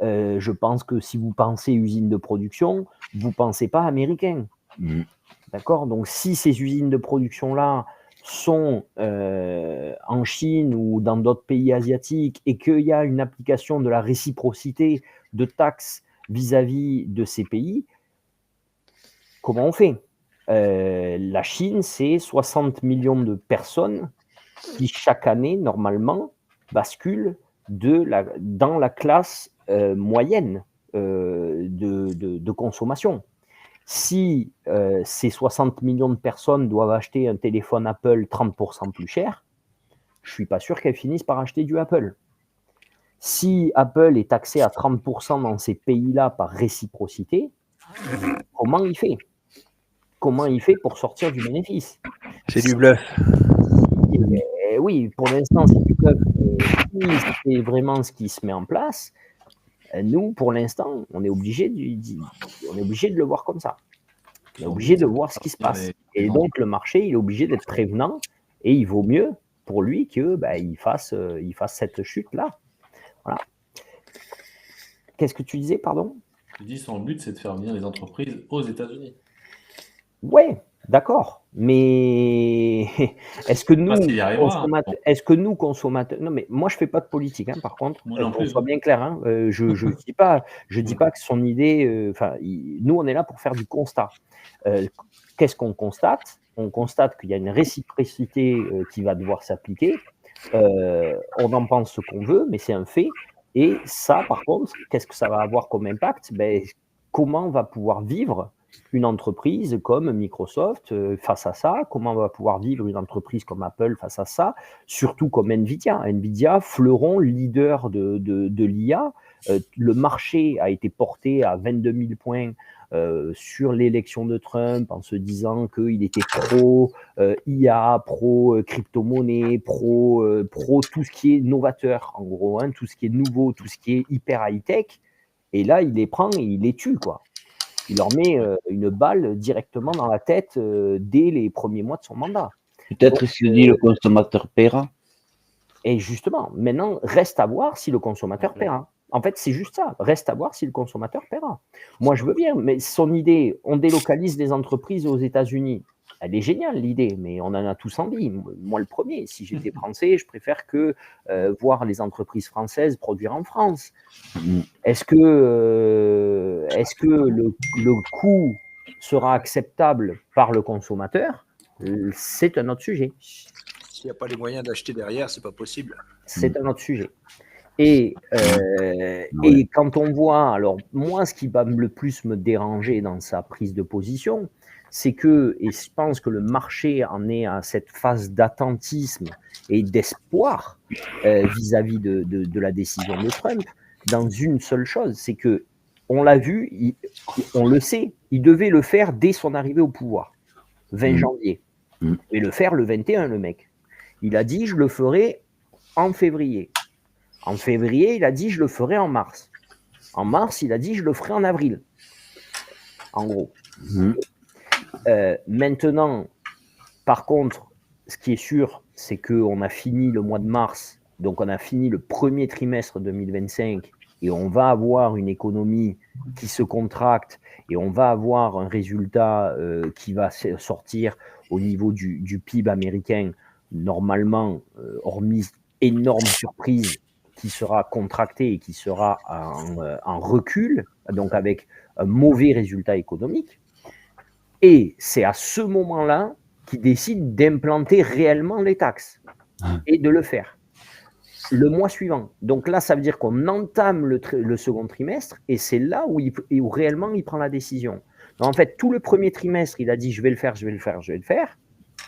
je pense que si vous pensez usine de production, vous ne pensez pas américain. D'accord? Donc, si ces usines de production-là sont en Chine ou dans d'autres pays asiatiques et qu'il y a une application de la réciprocité de taxes vis-à-vis de ces pays, comment on fait? La Chine, c'est 60 millions de personnes qui, chaque année, normalement, basculent dans la classe moyenne de consommation. Si ces 60 millions de personnes doivent acheter un téléphone Apple 30% plus cher, je ne suis pas sûr qu'elles finissent par acheter du Apple. Si Apple est taxé à 30% dans ces pays-là par réciprocité, comment il fait? Comment il fait pour sortir du bénéfice? C'est du bluff. Oui, pour l'instant, c'est du bluff. Si c'est vraiment ce qui se met en place, nous, pour l'instant, on est obligé de le voir comme ça. On est obligé de voir ce qui se passe. Et donc, le marché, il est obligé d'être prévenant et il vaut mieux pour lui qu'il fasse cette chute-là. Voilà. Qu'est-ce que tu disais, pardon? Tu dis son but, c'est de faire venir les entreprises aux États-Unis. Ouais, d'accord. Mais est-ce que nous, consommateurs, non, mais moi, je ne fais pas de politique, hein, par contre, qu'on soit bien clair. Hein, je ne dis pas que son idée. Nous, on est là pour faire du constat. Qu'est-ce qu'on constate? On constate qu'il y a une réciprocité qui va devoir s'appliquer. On en pense ce qu'on veut, mais c'est un fait. Et ça, par contre, qu'est-ce que ça va avoir comme impact? Comment va pouvoir vivre une entreprise comme Microsoft face à ça? Comment va pouvoir vivre une entreprise comme Apple face à ça? Surtout comme Nvidia. Nvidia, fleuron leader de l'IA. Le marché a été porté à 22 000 points sur l'élection de Trump en se disant qu'il était pro IA, pro crypto-monnaie, pro tout ce qui est novateur, en gros, hein, tout ce qui est nouveau, tout ce qui est hyper high-tech. Et là, il les prend et il les tue, quoi. Il leur met une balle directement dans la tête dès les premiers mois de son mandat. Peut-être s'il dit le consommateur paiera. Et justement, maintenant, reste à voir si le consommateur paiera. En fait, c'est juste ça. Reste à voir si le consommateur paiera. Moi, je veux bien, mais son idée, on délocalise des entreprises aux États-Unis. Elle est géniale, l'idée, mais on en a tous envie. Moi, le premier, si j'étais français, je préfère que voir les entreprises françaises produire en France. Est-ce que le coût sera acceptable par le consommateur? C'est un autre sujet. S'il n'y a pas les moyens d'acheter derrière, c'est pas possible. C'est un autre sujet. Et quand on voit, alors moi, ce qui va le plus me déranger dans sa prise de position, c'est que, et je pense que le marché en est à cette phase d'attentisme et d'espoir vis-à-vis de la décision de Trump, dans une seule chose, c'est que on l'a vu, on le sait, il devait le faire dès son arrivée au pouvoir, 20 janvier. Et le faire le 21, le mec. Il a dit, je le ferai en février. En février, il a dit, je le ferai en mars. En mars, il a dit, je le ferai en avril. En gros. Maintenant, par contre, ce qui est sûr, c'est qu'on a fini le mois de mars, donc on a fini le premier trimestre 2025, et on va avoir une économie qui se contracte, et on va avoir un résultat qui va sortir au niveau du PIB américain, normalement, hormis énorme surprise, qui sera contracté et qui sera en recul, donc avec un mauvais résultat économique. Et c'est à ce moment-là qu'ils décident d'implanter réellement les taxes et de le faire le mois suivant. Donc là, ça veut dire qu'on entame le second trimestre et c'est là où réellement il prend la décision. Donc en fait, tout le premier trimestre, il a dit je vais le faire, je vais le faire, je vais le faire.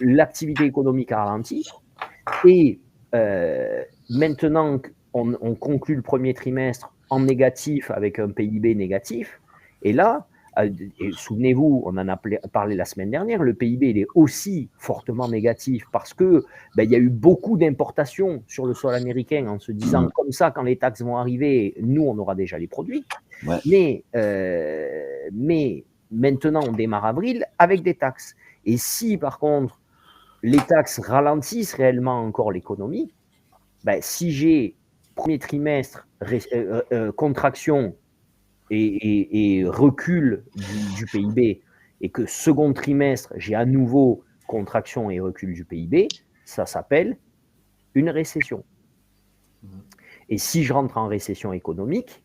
L'activité économique a ralenti et maintenant on conclut le premier trimestre en négatif avec un PIB négatif. Et là, et souvenez-vous, on en a parlé la semaine dernière, le PIB il est aussi fortement négatif parce que il y a eu beaucoup d'importations sur le sol américain en se disant comme ça, quand les taxes vont arriver, nous on aura déjà les produits. Ouais. Mais maintenant on démarre avril avec des taxes. Et si par contre les taxes ralentissent réellement encore l'économie, si j'ai premier trimestre contraction et recul du PIB, et que second trimestre, j'ai à nouveau contraction et recul du PIB, ça s'appelle une récession. Et si je rentre en récession économique,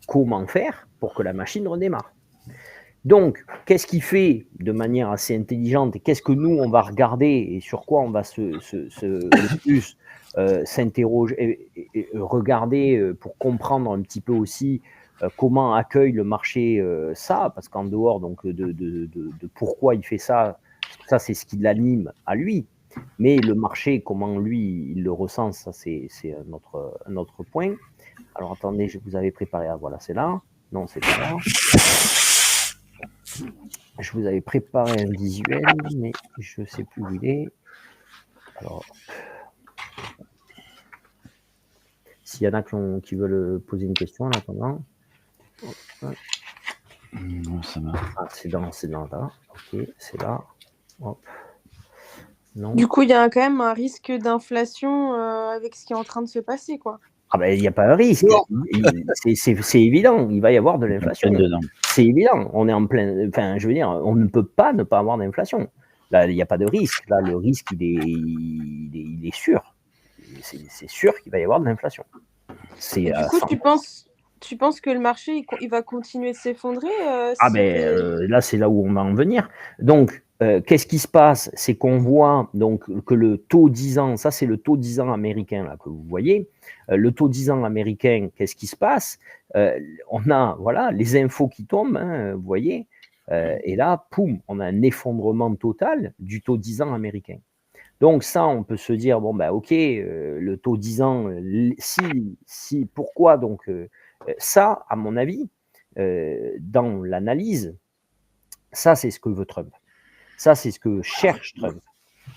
comment faire pour que la machine redémarre? Donc, qu'est-ce qui fait de manière assez intelligente, et qu'est-ce que nous, on va regarder, et sur quoi on va le plus s'interroger et regarder pour comprendre un petit peu aussi comment accueille le marché ça, parce qu'en dehors donc, de pourquoi il fait ça, ça c'est ce qui l'anime à lui, mais le marché, comment lui il le ressent, ça c'est un autre point. Alors attendez, je vous avais préparé, voilà c'est là, non c'est pas là. Je vous avais préparé un visuel, mais je ne sais plus où il est. Alors, s'il y en a qui veulent poser une question en attendant. Non, ça va. Ah, c'est dans là. Ok, c'est là. Hop. Non. Du coup, il y a quand même un risque d'inflation avec ce qui est en train de se passer, quoi. Ah ben, il n'y a pas de risque. C'est évident, il va y avoir de l'inflation. C'est évident. On est en plein. Enfin, je veux dire, on ne peut pas ne pas avoir d'inflation. Là, il n'y a pas de risque. Là, le risque, il est sûr. C'est sûr qu'il va y avoir de l'inflation. Du coup, tu penses que le marché, il va continuer de s'effondrer là, c'est là où on va en venir. Donc, qu'est-ce qui se passe? C'est qu'on voit donc que le taux 10 ans, ça c'est le taux 10 ans américain là, que vous voyez. Le taux 10 ans américain, qu'est-ce qui se passe? On a les infos qui tombent, hein, vous voyez. Et là, poum, on a un effondrement total du taux 10 ans américain. Donc ça, on peut se dire, bon, ok, le taux 10 ans, si pourquoi donc ça, à mon avis, dans l'analyse, ça c'est ce que veut Trump. Ça, c'est ce que cherche Trump.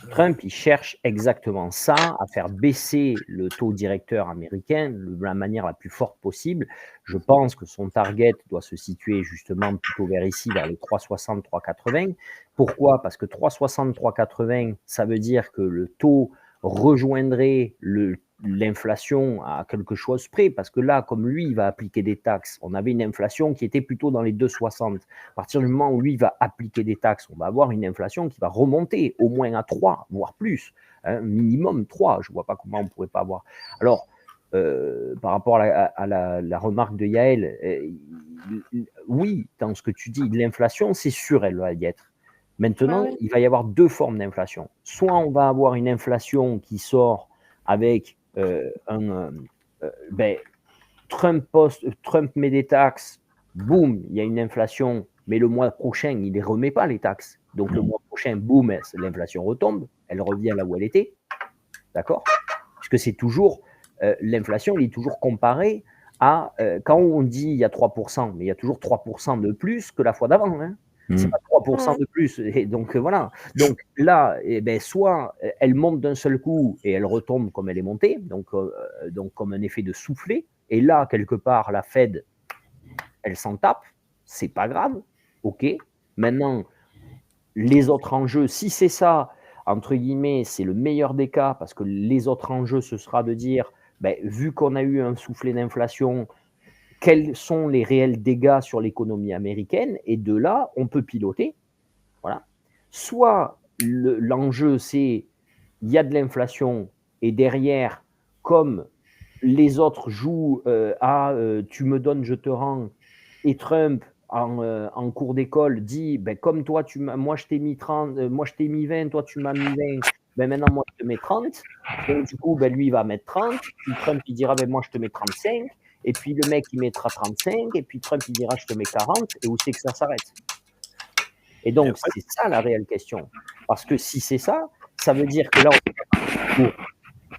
Trump, il cherche exactement ça, à faire baisser le taux directeur américain de la manière la plus forte possible. Je pense que son target doit se situer justement plutôt vers ici, vers les 3,60, 3,80. Pourquoi? Parce que 3,60, 3,80, ça veut dire que le taux rejoindrait l'inflation à quelque chose près, parce que là, comme lui, il va appliquer des taxes, on avait une inflation qui était plutôt dans les 2,60. À partir du moment où lui va appliquer des taxes, on va avoir une inflation qui va remonter au moins à 3, voire plus, hein, minimum 3, je ne vois pas comment on ne pourrait pas avoir. Alors, par rapport à la remarque de Yael, oui, dans ce que tu dis, l'inflation, c'est sûr, elle va y être. Maintenant, il va y avoir deux formes d'inflation. Soit on va avoir une inflation qui sort avec Trump met des taxes, boum, il y a une inflation mais le mois prochain, il ne les remet pas, les taxes. Donc le mois prochain, boum, l'inflation retombe, elle revient là où elle était. D'accord? Puisque c'est toujours, l'inflation, elle est toujours comparée à, quand on dit il y a 3%, mais il y a toujours 3% de plus que la fois d'avant. Hein. C'est pas 3% de plus. Et donc voilà. Donc là, soit elle monte d'un seul coup et elle retombe comme elle est montée, donc comme un effet de soufflet. Et là, quelque part, la Fed, elle s'en tape. C'est pas grave. OK. Maintenant, les autres enjeux, si c'est ça, entre guillemets, c'est le meilleur des cas, parce que les autres enjeux, ce sera de dire, vu qu'on a eu un soufflet d'inflation, quels sont les réels dégâts sur l'économie américaine, et de là, on peut piloter. Voilà. Soit l'enjeu, c'est il y a de l'inflation, et derrière, comme les autres jouent tu me donnes, je te rends, et Trump, en cours d'école, dit comme toi, moi je t'ai mis 30, moi je t'ai mis 20, toi tu m'as mis 20, maintenant moi je te mets 30. Donc du coup, lui il va mettre 30, puis Trump il dira moi je te mets 35, et puis le mec il mettra 35, et puis Trump il dira je te mets 40, et où c'est que ça s'arrête? Et donc c'est ça la réelle question. Parce que si c'est ça, ça veut dire que là, pour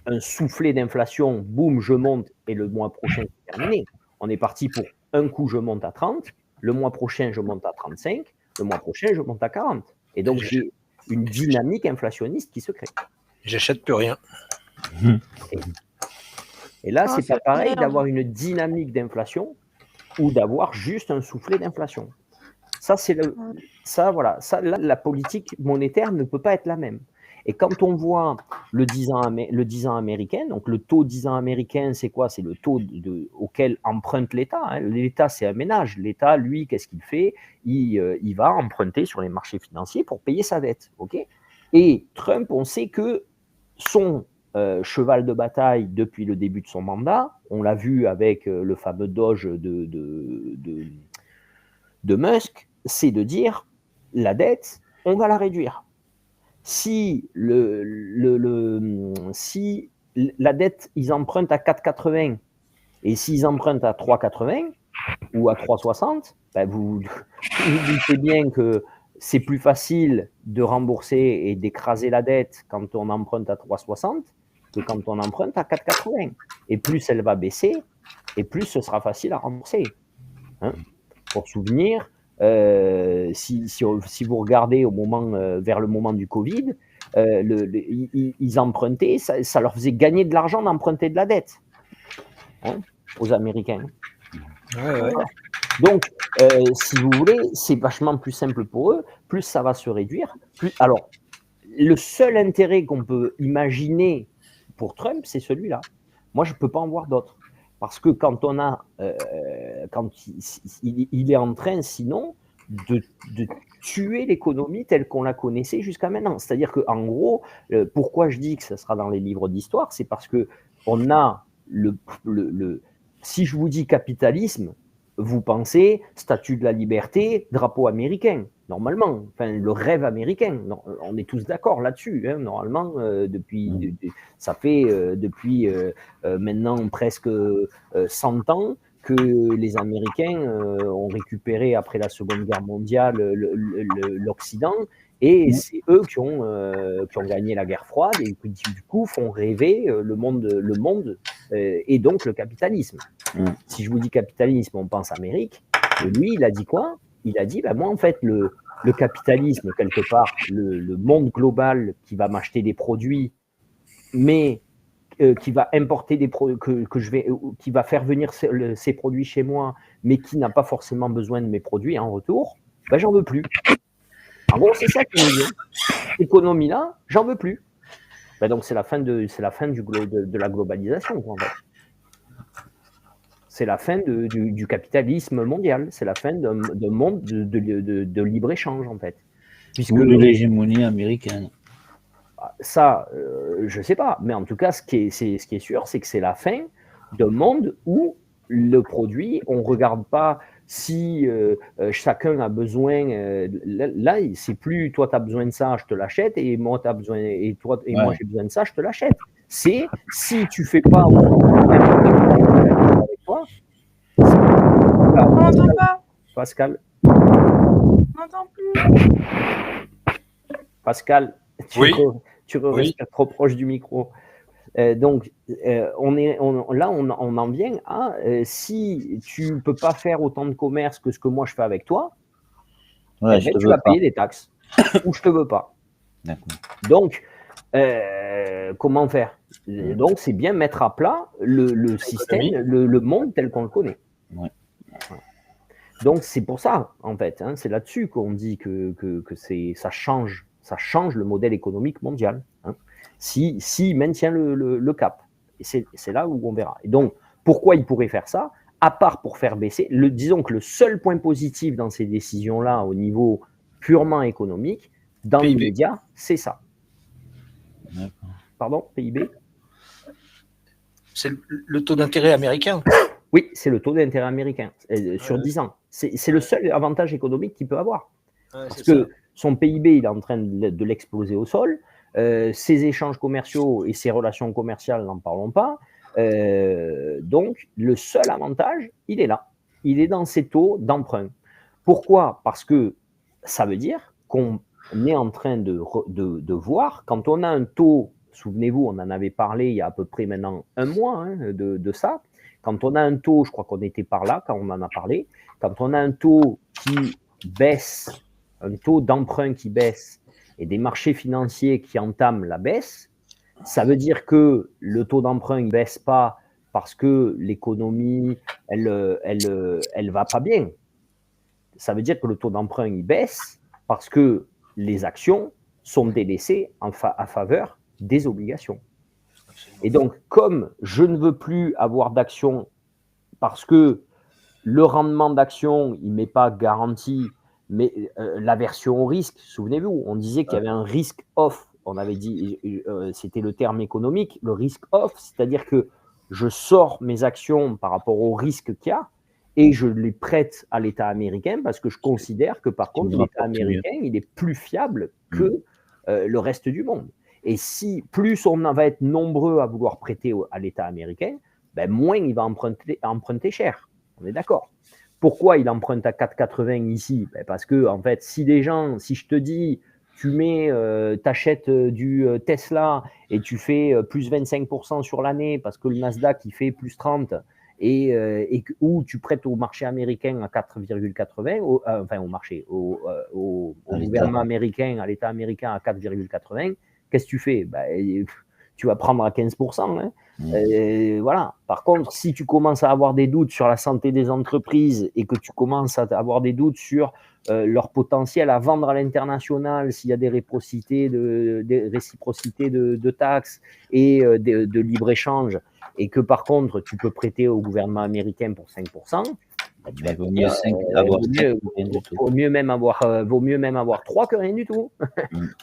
un soufflet d'inflation, boum, je monte, et le mois prochain c'est terminé. On est parti pour un coup je monte à 30, le mois prochain je monte à 35, le mois prochain je monte à 40. Et donc j'ai une dynamique inflationniste qui se crée. J'achète plus rien. Et là, c'est pas pareil d'avoir une dynamique d'inflation ou d'avoir juste un soufflet d'inflation. Ça, voilà. Ça, là, la politique monétaire ne peut pas être la même. Et quand on voit le 10 ans américain, donc le taux 10 ans américain, c'est quoi? C'est le taux auquel emprunte l'État. Hein. L'État, c'est un ménage. L'État, lui, qu'est-ce qu'il fait? Il va emprunter sur les marchés financiers pour payer sa dette. Okay, et Trump, on sait que son cheval de bataille depuis le début de son mandat, on l'a vu avec le fameux Doge de Musk, c'est de dire la dette, on va la réduire. Si la dette, ils empruntent à 4,80 et s'ils empruntent à 3,80 ou à 3,60, vous doutez bien que c'est plus facile de rembourser et d'écraser la dette quand on emprunte à 3,60 que quand on emprunte à 4,80. Et plus elle va baisser, et plus ce sera facile à rembourser. Hein, pour souvenir, si vous regardez vers le moment du Covid, ils empruntaient, ça leur faisait gagner de l'argent d'emprunter de la dette, hein, aux Américains. Ouais. Donc, si vous voulez, c'est vachement plus simple pour eux, plus ça va se réduire. Alors, le seul intérêt qu'on peut imaginer pour Trump, c'est celui-là. Moi, je ne peux pas en voir d'autres. Parce que quand il est en train, sinon, de tuer l'économie telle qu'on la connaissait jusqu'à maintenant. C'est-à-dire qu'en gros, pourquoi je dis que ça sera dans les livres d'histoire, c'est parce qu'on a si je vous dis capitalisme, vous pensez statue de la liberté, drapeau américain, normalement, enfin le rêve américain. Non, on est tous d'accord là-dessus. Hein, normalement, ça fait depuis maintenant presque 100 ans que les Américains ont récupéré après la Seconde Guerre mondiale l'Occident, et c'est eux qui ont gagné la guerre froide et qui du coup font rêver le monde et donc le capitalisme. Si je vous dis capitalisme, on pense Amérique. Et lui, il a dit quoi? Il a dit, moi en fait, le capitalisme, quelque part, le monde global qui va m'acheter des produits, mais qui va importer des produits, qui va faire venir ces produits chez moi, mais qui n'a pas forcément besoin de mes produits en retour, j'en veux plus. En gros, c'est ça qui nous dit. Cette économie-là, j'en veux plus. Donc c'est la fin de la globalisation, quoi, en fait. C'est la fin du capitalisme mondial. C'est la fin d'un monde de libre-échange, en fait. Ou de l'hégémonie américaine. Ça, je ne sais pas. Mais en tout cas, ce qui est sûr, c'est que c'est la fin d'un monde où le produit, on ne regarde pas si chacun a besoin. Là, c'est plus toi, tu as besoin de ça, je te l'achète, et moi, tu as besoin, et toi, et moi, j'ai besoin de ça, je te l'achète. C'est si tu fais pas avec toi. On n'entend pas. Pascal. On n'entend plus. Pascal, Oui. tu respires trop proche du micro. Donc, on en vient à si tu ne peux pas faire autant de commerce que ce que moi je fais avec toi, Ouais, tu vas payer des taxes ou je te veux pas. D'accord. Donc, comment faire? Donc, c'est bien mettre à plat le système, le monde tel qu'on le connaît. Ouais. Voilà. Donc, c'est pour ça, en fait, hein, c'est là-dessus qu'on dit que ça change le modèle économique mondial. Hein, si maintient le cap. Et c'est là où on verra. Et donc, pourquoi il pourrait faire ça? À part pour faire baisser, disons que le seul point positif dans ces décisions-là, au niveau purement économique, dans l'immédiat, c'est ça. D'accord. Pardon, PIB? C'est le taux d'intérêt américain. Oui, c'est le taux d'intérêt américain sur 10 ans. C'est le seul avantage économique qu'il peut avoir. Parce que son PIB, il est en train de l'exploser au sol. Ses échanges commerciaux et ses relations commerciales, n'en parlons pas. Donc, le seul avantage, il est là. Il est dans ses taux d'emprunt. Pourquoi? Parce que ça veut dire qu'on est en train de voir, quand on a un taux, souvenez-vous, on en avait parlé il y a à peu près maintenant un mois hein, de ça, quand on a un taux, je crois qu'on était par là quand on en a parlé, quand on a un taux qui baisse, un taux d'emprunt qui baisse et des marchés financiers qui entament la baisse, ça veut dire que le taux d'emprunt ne baisse pas parce que l'économie, elle va pas bien. Ça veut dire que le taux d'emprunt, il baisse parce que les actions sont délaissées à faveur des obligations. Et donc, comme je ne veux plus avoir d'actions parce que le rendement d'action, il n'est pas garanti, mais l'aversion au risque, souvenez-vous, on disait qu'il y avait un risk off, on avait dit, c'était le terme économique, le risk off, c'est-à-dire que je sors mes actions par rapport au risque qu'il y a et je les prête à l'État américain parce que je considère que par contre, l'État américain, il est plus fiable que le reste du monde. Et si plus on va être nombreux à vouloir prêter à l'État américain, ben moins il va emprunter cher. On est d'accord. Pourquoi il emprunte à 4,80 ici? Ben parce que, en fait, si je te dis, t'achètes du Tesla et tu fais plus 25% sur l'année parce que le Nasdaq, il fait plus 30 ou tu prêtes au marché américain à 4,80, enfin au marché, au gouvernement américain, à l'État américain à 4,80, qu'est-ce que tu fais? Ben, tu vas prendre à 15%. Hein. Voilà. Par contre, si tu commences à avoir des doutes sur la santé des entreprises et que tu commences à avoir des doutes sur leur potentiel à vendre à l'international, s'il y a des réciprocités de taxes et de libre-échange, et que par contre, tu peux prêter au gouvernement américain pour 5%, il vaut mieux même avoir 3 que rien du tout,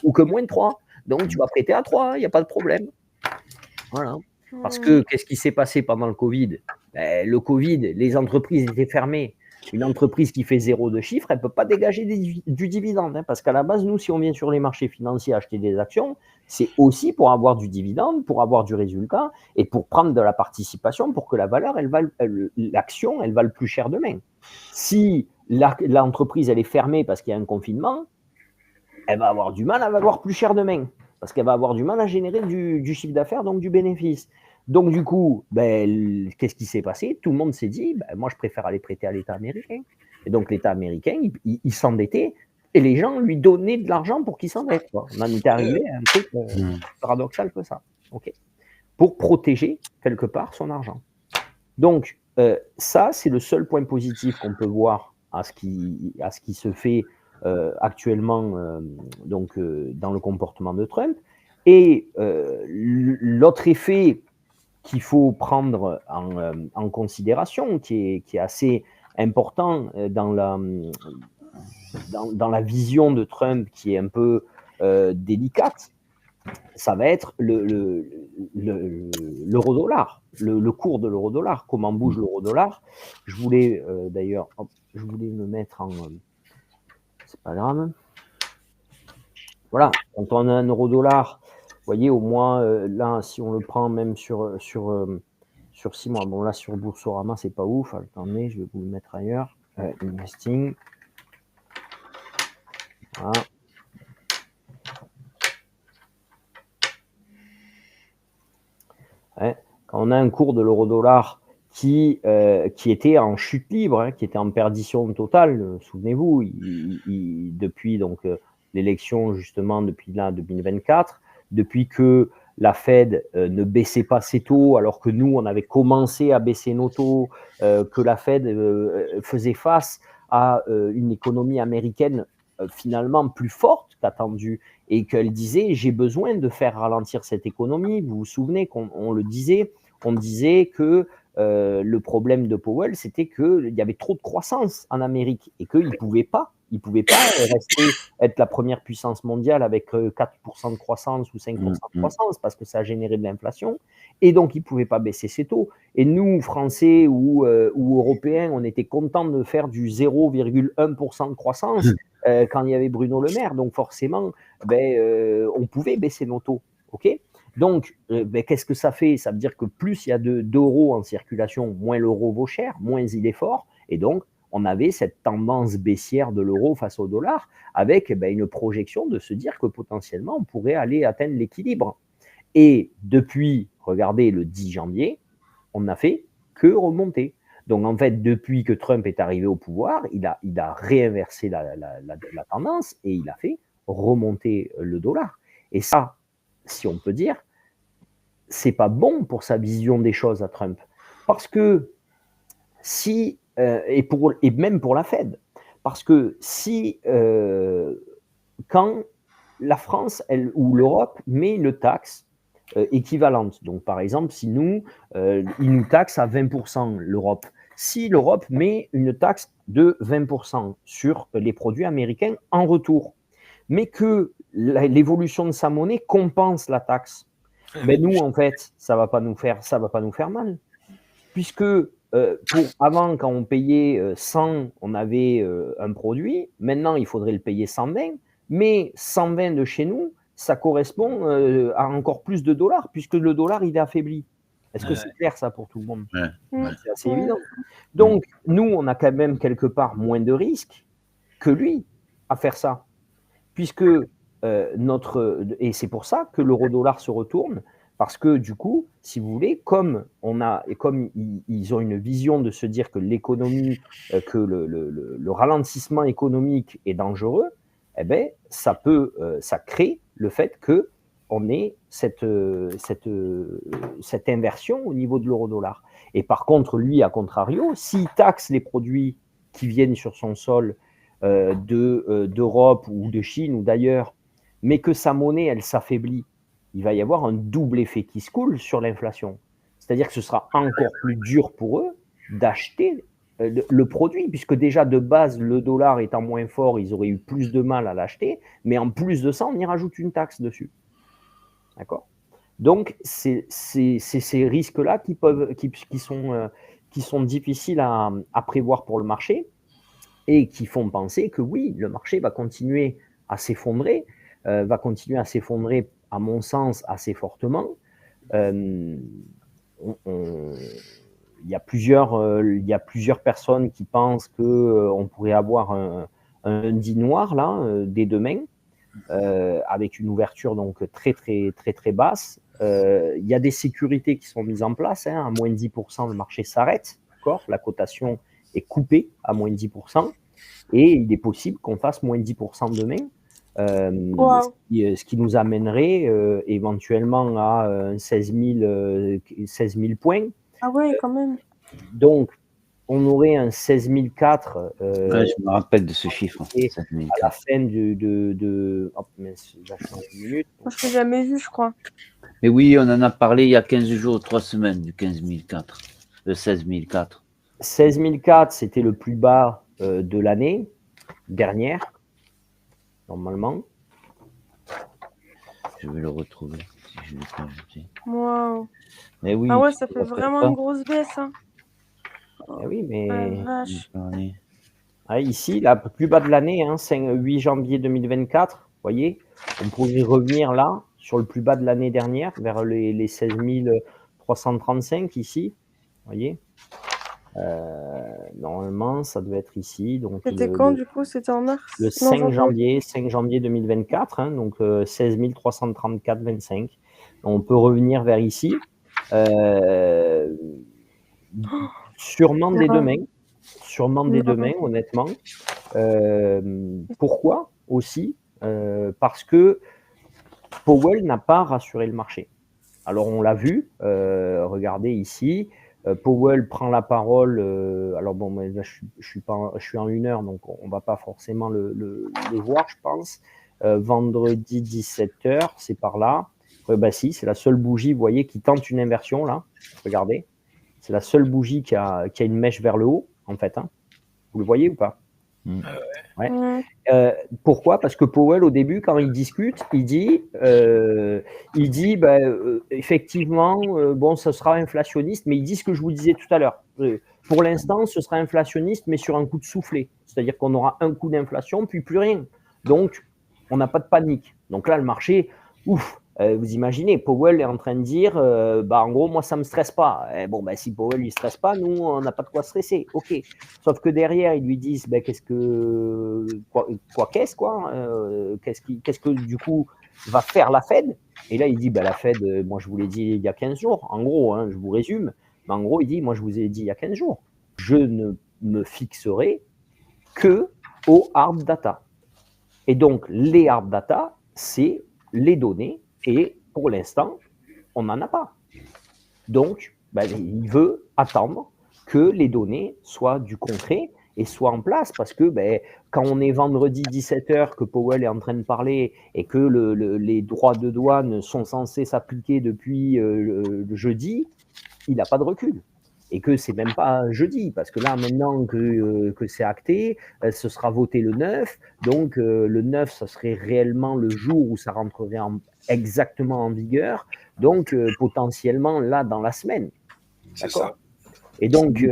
ou que moins de 3. Donc, tu vas prêter à 3, il n'y a pas de problème. Voilà. Parce que qu'est-ce qui s'est passé pendant le Covid? Le Covid, les entreprises étaient fermées. Une entreprise qui fait 0 de chiffre, elle ne peut pas dégager du dividende. Hein, parce qu'à la base, nous, si on vient sur les marchés financiers acheter des actions, c'est aussi pour avoir du dividende, pour avoir du résultat et pour prendre de la participation pour que la valeur, l'action, elle vale plus cher demain. Si l'entreprise, elle est fermée parce qu'il y a un confinement, elle va avoir du mal à valoir plus cher demain. Parce qu'elle va avoir du mal à générer du chiffre d'affaires, donc du bénéfice. Donc, du coup, qu'est-ce qui s'est passé? Tout le monde s'est dit, moi, je préfère aller prêter à l'État américain. Et donc, l'État américain, il s'endettait et les gens lui donnaient de l'argent pour qu'il s'endette. On en était arrivé à un truc paradoxal que ça. Okay. Pour protéger, quelque part, son argent. Donc, ça, c'est le seul point positif qu'on peut voir à ce qui se fait actuellement dans le comportement de Trump. Et l'autre effet qu'il faut prendre en considération, qui est assez important dans la vision de Trump, qui est un peu délicate, ça va être l'euro-dollar, le cours de l'euro-dollar, comment bouge l'euro-dollar. Je voulais d'ailleurs, je voulais me mettre en... c'est pas grave. Voilà, quand on a un euro-dollar, vous voyez, au moins, là, si on le prend même sur 6 mois, bon, là, sur Boursorama, c'est pas ouf. Attendez, je vais vous le mettre ailleurs. Investing. Voilà. Ouais. Quand on a un cours de l'euro-dollar qui était en chute libre, hein, qui était en perdition totale, souvenez-vous, depuis donc l'élection justement depuis là 2024, depuis que la Fed ne baissait pas ses taux, alors que nous on avait commencé à baisser nos taux, que la Fed faisait face à une économie américaine finalement plus forte qu'attendue, et qu'elle disait j'ai besoin de faire ralentir cette économie. Vous vous souvenez qu'on le disait, on disait que le problème de Powell, c'était qu'il y avait trop de croissance en Amérique et qu'il ne pouvait pas être la première puissance mondiale avec 4% de croissance ou 5% de croissance parce que ça a généré de l'inflation, et donc il ne pouvait pas baisser ses taux. Et nous, Français ou Européens, on était contents de faire du 0,1% de croissance quand il y avait Bruno Le Maire, donc forcément, on pouvait baisser nos taux. Ok ? Donc, qu'est-ce que ça fait? Ça veut dire que plus il y a d'euros en circulation, moins l'euro vaut cher, moins il est fort. Et donc, on avait cette tendance baissière de l'euro face au dollar, avec une projection de se dire que potentiellement, on pourrait aller atteindre l'équilibre. Et depuis, regardez, le 10 janvier, on n'a fait que remonter. Donc, en fait, depuis que Trump est arrivé au pouvoir, il a réinversé la tendance et il a fait remonter le dollar. Et ça, si on peut dire, c'est pas bon pour sa vision des choses à Trump. Parce que si, et même pour la Fed, parce que si, quand la France ou l'Europe met une taxe équivalente, donc par exemple, si nous, ils nous taxent à 20% l'Europe, si l'Europe met une taxe de 20% sur les produits américains en retour, mais que l'évolution de sa monnaie compense la taxe, mais nous, en fait, ça va pas nous faire mal. Puisque avant, quand on payait 100, on avait un produit, maintenant, il faudrait le payer 120, mais 120 de chez nous, ça correspond à encore plus de dollars, puisque le dollar, il est affaibli. Est-ce que c'est clair, ça, pour tout le monde? C'est assez évident. Donc, nous, on a quand même quelque part moins de risques que lui à faire ça. Puisque et c'est pour ça que l'euro-dollar se retourne, parce que du coup, si vous voulez, comme ils ont une vision de se dire que l'économie, que le ralentissement économique est dangereux, ça crée le fait que on ait cette inversion au niveau de l'euro-dollar. Et par contre, lui, à contrario, s'il taxe les produits qui viennent sur son sol d'Europe ou de Chine ou d'ailleurs, mais que sa monnaie, elle s'affaiblit, il va y avoir un double effet qui se coule sur l'inflation. C'est-à-dire que ce sera encore plus dur pour eux d'acheter le produit, puisque déjà de base, le dollar étant moins fort, ils auraient eu plus de mal à l'acheter, mais en plus de ça, on y rajoute une taxe dessus. D'accord ? Donc, c'est ces risques-là qui sont difficiles à prévoir pour le marché, et qui font penser que oui, le marché va continuer à s'effondrer, à mon sens, assez fortement. Il y a plusieurs personnes qui pensent qu'on pourrait avoir un lundi noir là, dès demain, avec une ouverture donc très très très très basse. Il y a des sécurités qui sont mises en place, hein, à moins de 10%, le marché s'arrête, d'accord ? La cotation est coupée à moins de 10%, et il est possible qu'on fasse moins de 10% demain, ce qui nous amènerait éventuellement à 16 000 points. Ah ouais, quand même. Donc, on aurait un 16 004. Je me rappelle de ce chiffre. 16 004. À la fin de... Oh, mais une minute. Moi, je l'ai jamais vu, je crois. Mais oui, on en a parlé il y a 15 jours, 3 semaines, du 15 004, le 16 004. 16 004, c'était le plus bas de l'année dernière, normalement. Je vais le retrouver. Si je l'ai pas ajouté. Wow. Mais oui, ah ouais, ça fait vraiment une grosse baisse. Hein. Eh oui, mais Ici, la plus bas de l'année, hein, 8 janvier 2024, vous voyez, on pourrait revenir là, sur le plus bas de l'année dernière, vers les 16 335 ici, vous voyez. Normalement, ça devait être ici. Donc C'était quand, du coup? C'était en mars? le Non, 5 janvier 2024, hein, donc 16 334,25. On peut revenir vers ici. Sûrement dès demain, honnêtement. Pourquoi aussi? Parce que Powell n'a pas rassuré le marché. Alors on l'a vu, regardez ici, Powell prend la parole. Alors bon, là, je suis en 1 heure, donc on va pas forcément le voir, je pense. Vendredi 17h, c'est par là. Bah si, c'est la seule bougie, vous voyez, qui tente une inversion là. Regardez, c'est la seule bougie qui a une mèche vers le haut, en fait. Hein. Vous le voyez ou pas? Ouais. Pourquoi? Parce que Powell, au début, quand il discute, il dit effectivement, bon, ce sera inflationniste, mais il dit ce que je vous disais tout à l'heure. Pour l'instant, ce sera inflationniste, mais sur un coup de soufflet. C'est-à-dire qu'on aura un coup d'inflation, puis plus rien. Donc, on n'a pas de panique. Donc là, le marché, ouf. Vous imaginez, Powell est en train de dire, en gros, moi, ça ne me stresse pas. Si Powell ne stresse pas, nous, on n'a pas de quoi stresser. OK. Sauf que derrière, ils lui disent, qu'est-ce que du coup va faire la Fed? Et là, il dit, la Fed, moi, je vous l'ai dit il y a 15 jours. En gros, hein, je vous résume. Mais en gros, il dit, moi, je vous ai dit il y a 15 jours. Je ne me fixerai que aux hard data. Et donc, les hard data, c'est les données. Et pour l'instant, on n'en a pas. Donc, il veut attendre que les données soient du concret et soient en place parce que quand on est vendredi 17h, que Powell est en train de parler et que les droits de douane sont censés s'appliquer depuis le jeudi, il n'a pas de recul. Et que c'est même pas jeudi, parce que là, maintenant que c'est acté, ce sera voté le 9. Donc, le 9, ça serait réellement le jour où ça rentrerait exactement en vigueur. Donc, potentiellement, là, dans la semaine. D'accord ? Et donc,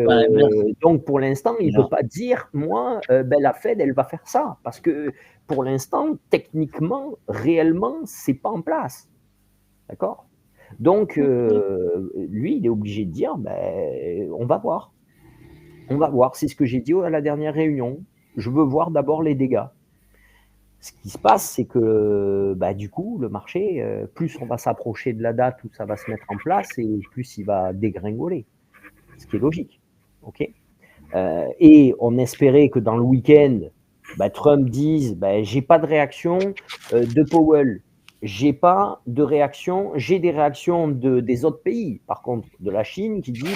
pour l'instant, il ne peut pas dire, moi, la Fed, elle va faire ça. Parce que, pour l'instant, techniquement, réellement, c'est pas en place. D'accord ? Donc, lui, il est obligé de dire, on va voir. On va voir. C'est ce que j'ai dit à la dernière réunion. Je veux voir d'abord les dégâts. Ce qui se passe, c'est que, du coup, le marché, plus on va s'approcher de la date où ça va se mettre en place, et plus il va dégringoler. Ce qui est logique. OK ? Et on espérait que dans le week-end, Trump dise, j'ai pas de réaction de Powell. J'ai pas de réaction, j'ai des réactions des autres pays, par contre, de la Chine qui dit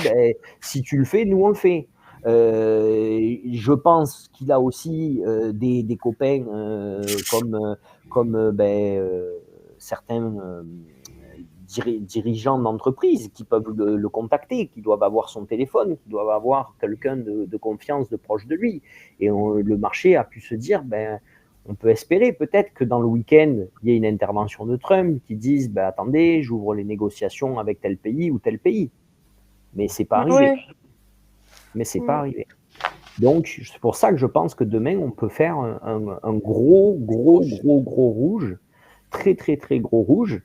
si tu le fais, nous on le fait. Je pense qu'il a aussi des copains comme certains dirigeants d'entreprise qui peuvent le contacter, qui doivent avoir son téléphone, qui doivent avoir quelqu'un de confiance, de proche de lui. Et le marché a pu se dire, on peut espérer peut-être que dans le week-end, il y ait une intervention de Trump qui dise, attendez, j'ouvre les négociations avec tel pays ou tel pays. Mais c'est pas arrivé. Pas arrivé. Donc, c'est pour ça que je pense que demain, on peut faire un gros rouge, très, très, très gros rouge,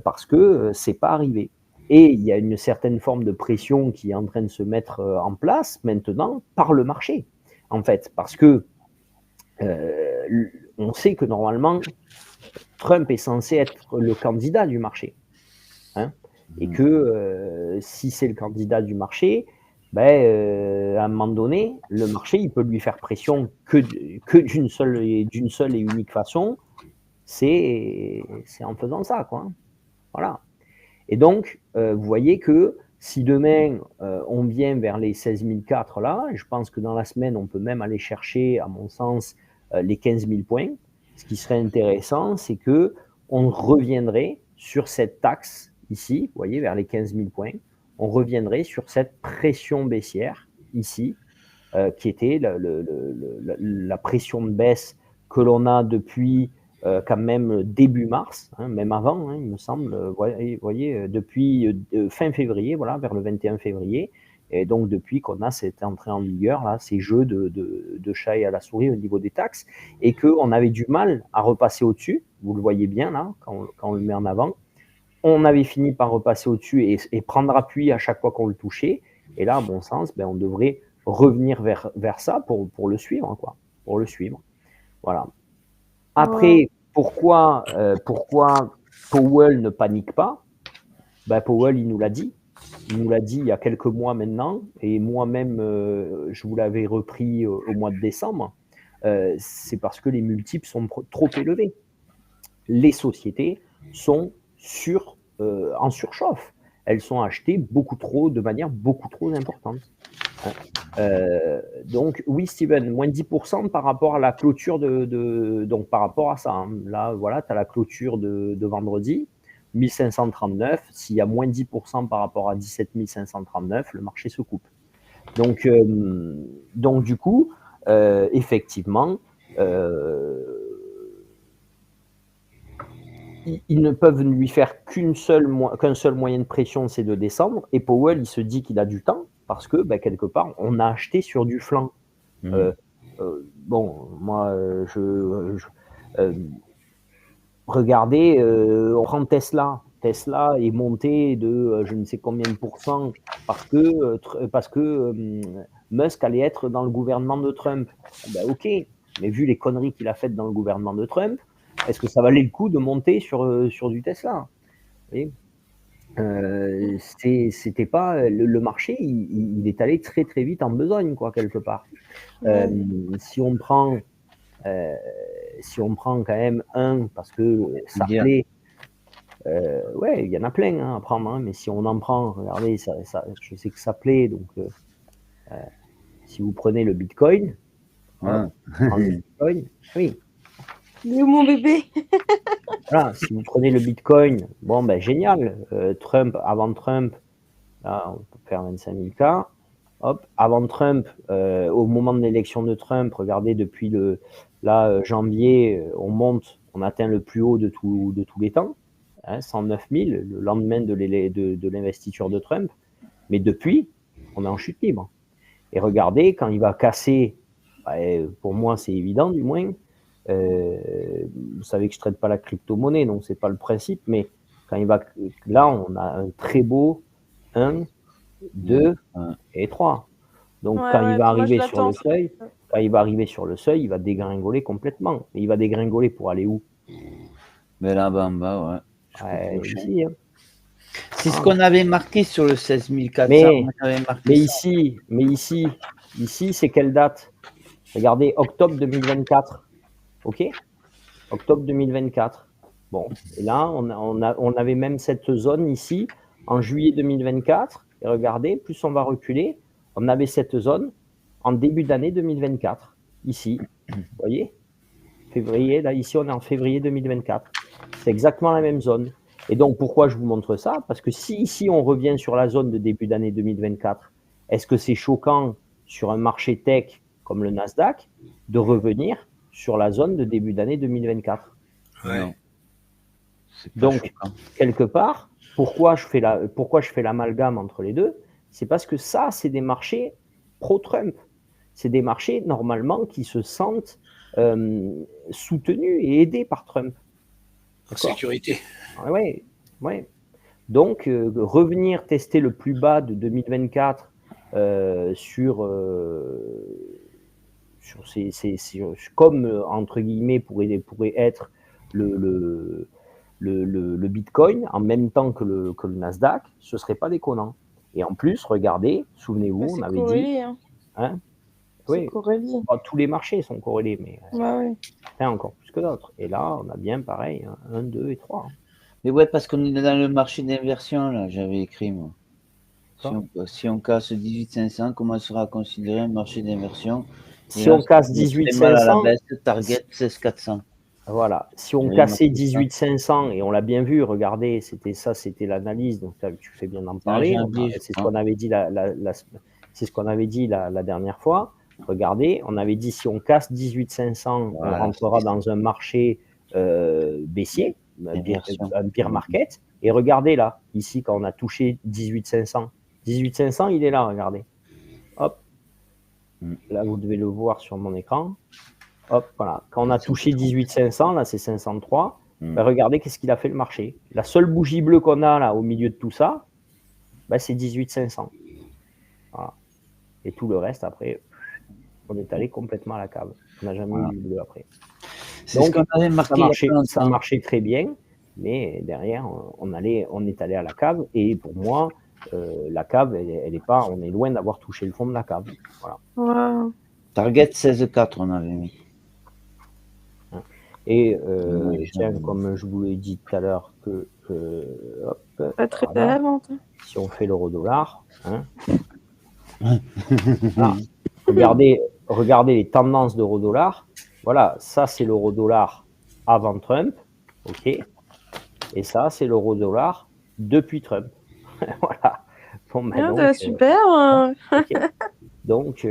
parce que c'est pas arrivé. Et il y a une certaine forme de pression qui est en train de se mettre en place maintenant par le marché, en fait, parce que on sait que normalement, Trump est censé être le candidat du marché. Hein, et que si c'est le candidat du marché, à un moment donné, le marché, il peut lui faire pression que d'une seule et unique façon, c'est en faisant ça, quoi. Voilà. Et donc, vous voyez que si demain, on vient vers les 16 004 là, je pense que dans la semaine, on peut même aller chercher, à mon sens, les 15 000 points. Ce qui serait intéressant, c'est qu'on reviendrait sur cette taxe ici, vous voyez, vers les 15 000 points, on reviendrait sur cette pression baissière ici, qui était la pression de baisse que l'on a depuis quand même début mars, hein, même avant, hein, il me semble, vous voyez, depuis fin février, voilà, vers le 21 février, et donc depuis qu'on a cette entrée en vigueur, là, ces jeux de chat et à la souris au niveau des taxes, et qu'on avait du mal à repasser au-dessus, vous le voyez bien là, quand on le met en avant, on avait fini par repasser au-dessus et prendre appui à chaque fois qu'on le touchait, Et là, à mon sens, on devrait revenir vers ça pour le suivre, quoi. Pour le suivre. Voilà. Après, pourquoi Powell ne panique pas? Powell, il nous l'a dit. Il nous l'a dit il y a quelques mois maintenant, et moi-même, je vous l'avais repris au mois de décembre. C'est parce que les multiples sont trop élevés. Les sociétés sont en surchauffe. Elles sont achetées de manière beaucoup trop importante. Donc oui, Steven, moins 10% par rapport à la clôture donc par rapport à ça. Hein. Là, voilà, tu as la clôture de vendredi, 1539. S'il y a moins 10% par rapport à 17 539, le marché se coupe. Donc du coup, effectivement, ils ne peuvent lui faire qu'un seul moyen de pression, c'est de descendre. Et Powell, il se dit qu'il a du temps parce que, quelque part, on a acheté sur du flanc. Moi, regardez, on prend Tesla. Tesla est monté de je ne sais combien de pourcents parce que Musk allait être dans le gouvernement de Trump. Ok, mais vu les conneries qu'il a faites dans le gouvernement de Trump, est-ce que ça valait le coup de monter sur du Tesla? C'était pas le marché, il est allé très très vite en besogne, quoi, quelque part. Si on prend quand même parce que ça plaît, il y en a plein à prendre, hein, mais si on en prend, regardez, je sais que ça plaît, donc si vous prenez le Bitcoin, oui. Il est où mon bébé? Voilà, si vous prenez le Bitcoin, génial. Avant Trump, là, on peut faire 25 000 cas. Hop, avant Trump, au moment de l'élection de Trump, regardez, depuis janvier, on atteint le plus haut de tous les temps, 109 000, le lendemain de l'investiture de Trump. Mais depuis, on est en chute libre. Et regardez, quand il va casser, pour moi c'est évident du moins, vous savez que je ne traite pas la crypto-monnaie, donc c'est pas le principe, mais quand là, on a un très beau 1, 2 et 3. Donc quand il va arriver sur le seuil, il va dégringoler complètement. Mais il va dégringoler pour aller où? Mais là-bas en bas, ici, hein. C'est ce qu'on avait marqué sur le 16 400. Mais ici, c'est quelle date? Regardez, octobre 2024. Ok, octobre 2024. Bon, et là, on avait même cette zone ici en juillet 2024. Et regardez, plus on va reculer, on avait cette zone en début d'année 2024. Ici, vous voyez, février, là, ici, on est en février 2024. C'est exactement la même zone. Et donc, pourquoi je vous montre ça? Parce que si ici, on revient sur la zone de début d'année 2024, est-ce que c'est choquant sur un marché tech comme le Nasdaq de revenir sur la zone de début d'année 2024? Ouais. Donc, quelque part, pourquoi je fais l'amalgame entre les deux? C'est parce que ça, c'est des marchés pro-Trump. C'est des marchés, normalement, qui se sentent soutenus et aidés par Trump. Sécurité. Ouais. Donc, revenir tester le plus bas de 2024 comme, entre guillemets, pourrait être le Bitcoin en même temps que le Nasdaq, ce serait pas déconnant. Et en plus, regardez, souvenez-vous, on avait dit... Hein, oui, corrélé. Tous les marchés sont corrélés, mais encore plus que d'autres. Et là, on a bien pareil, 1, 2 et 3. Mais ouais, parce qu'on est dans le marché d'inversion, là, j'avais écrit, moi. Si on casse 18 500, comment sera considéré un marché d'inversion? Si on casse 18 500, target 16 400. Voilà. Si on cassait 18 500, et on l'a bien vu, regardez, c'était l'analyse, donc tu fais bien d'en parler. C'est ce qu'on avait dit c'est ce qu'on avait dit la dernière fois. Regardez, on avait dit si on casse 18 500, on rentrera dans un marché baissier, un bear market. Et regardez là, ici, quand on a touché 18 500, 18 500, il est là, regardez. Hop. Là, vous devez le voir sur mon écran. Hop, voilà. Quand on a touché 18 500, là, c'est 503. Regardez qu'est-ce qu'il a fait le marché. La seule bougie bleue qu'on a là, au milieu de tout ça, c'est 18 500. Voilà. Et tout le reste, après, on est allé complètement à la cave. On n'a jamais eu de après. C'est ce qu'on avait marqué il y a pas Ça longtemps. marchait très bien, mais derrière, on est allé à la cave. Et pour moi, la cave, elle est pas, on est loin d'avoir touché le fond de la cave. Voilà. Wow. Target 16,4, on avait mis. Et Oui, tiens, comme je vous l'ai dit tout à l'heure, Pas très voilà, à la vente. Hein. si on fait l'euro-dollar, hein, regardez les tendances d'euro-dollar. Voilà, ça c'est l'euro-dollar avant Trump, ok. Et ça c'est l'euro-dollar depuis Trump. Voilà. Bon, ben donc, super. okay. Donc,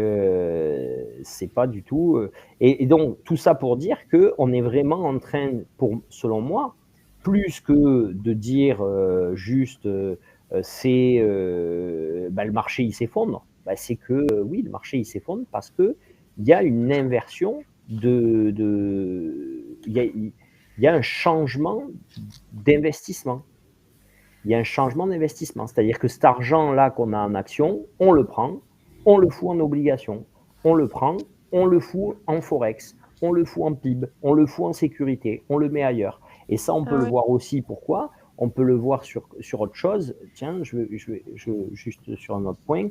c'est pas du tout. Et donc, tout ça pour dire qu'on est vraiment en train, selon moi, plus que de dire juste le marché il s'effondre, c'est que oui, le marché il s'effondre parce qu'il y a une inversion il y a un changement d'investissement. Il y a un changement d'investissement. C'est-à-dire que cet argent-là qu'on a en action, on le prend, on le fout en obligation. On le prend, on le fout en forex, on le fout en PIB, on le fout en sécurité, on le met ailleurs. Et ça, on peut le voir aussi. Pourquoi ? On peut le voir sur autre chose. Tiens, juste sur un autre point.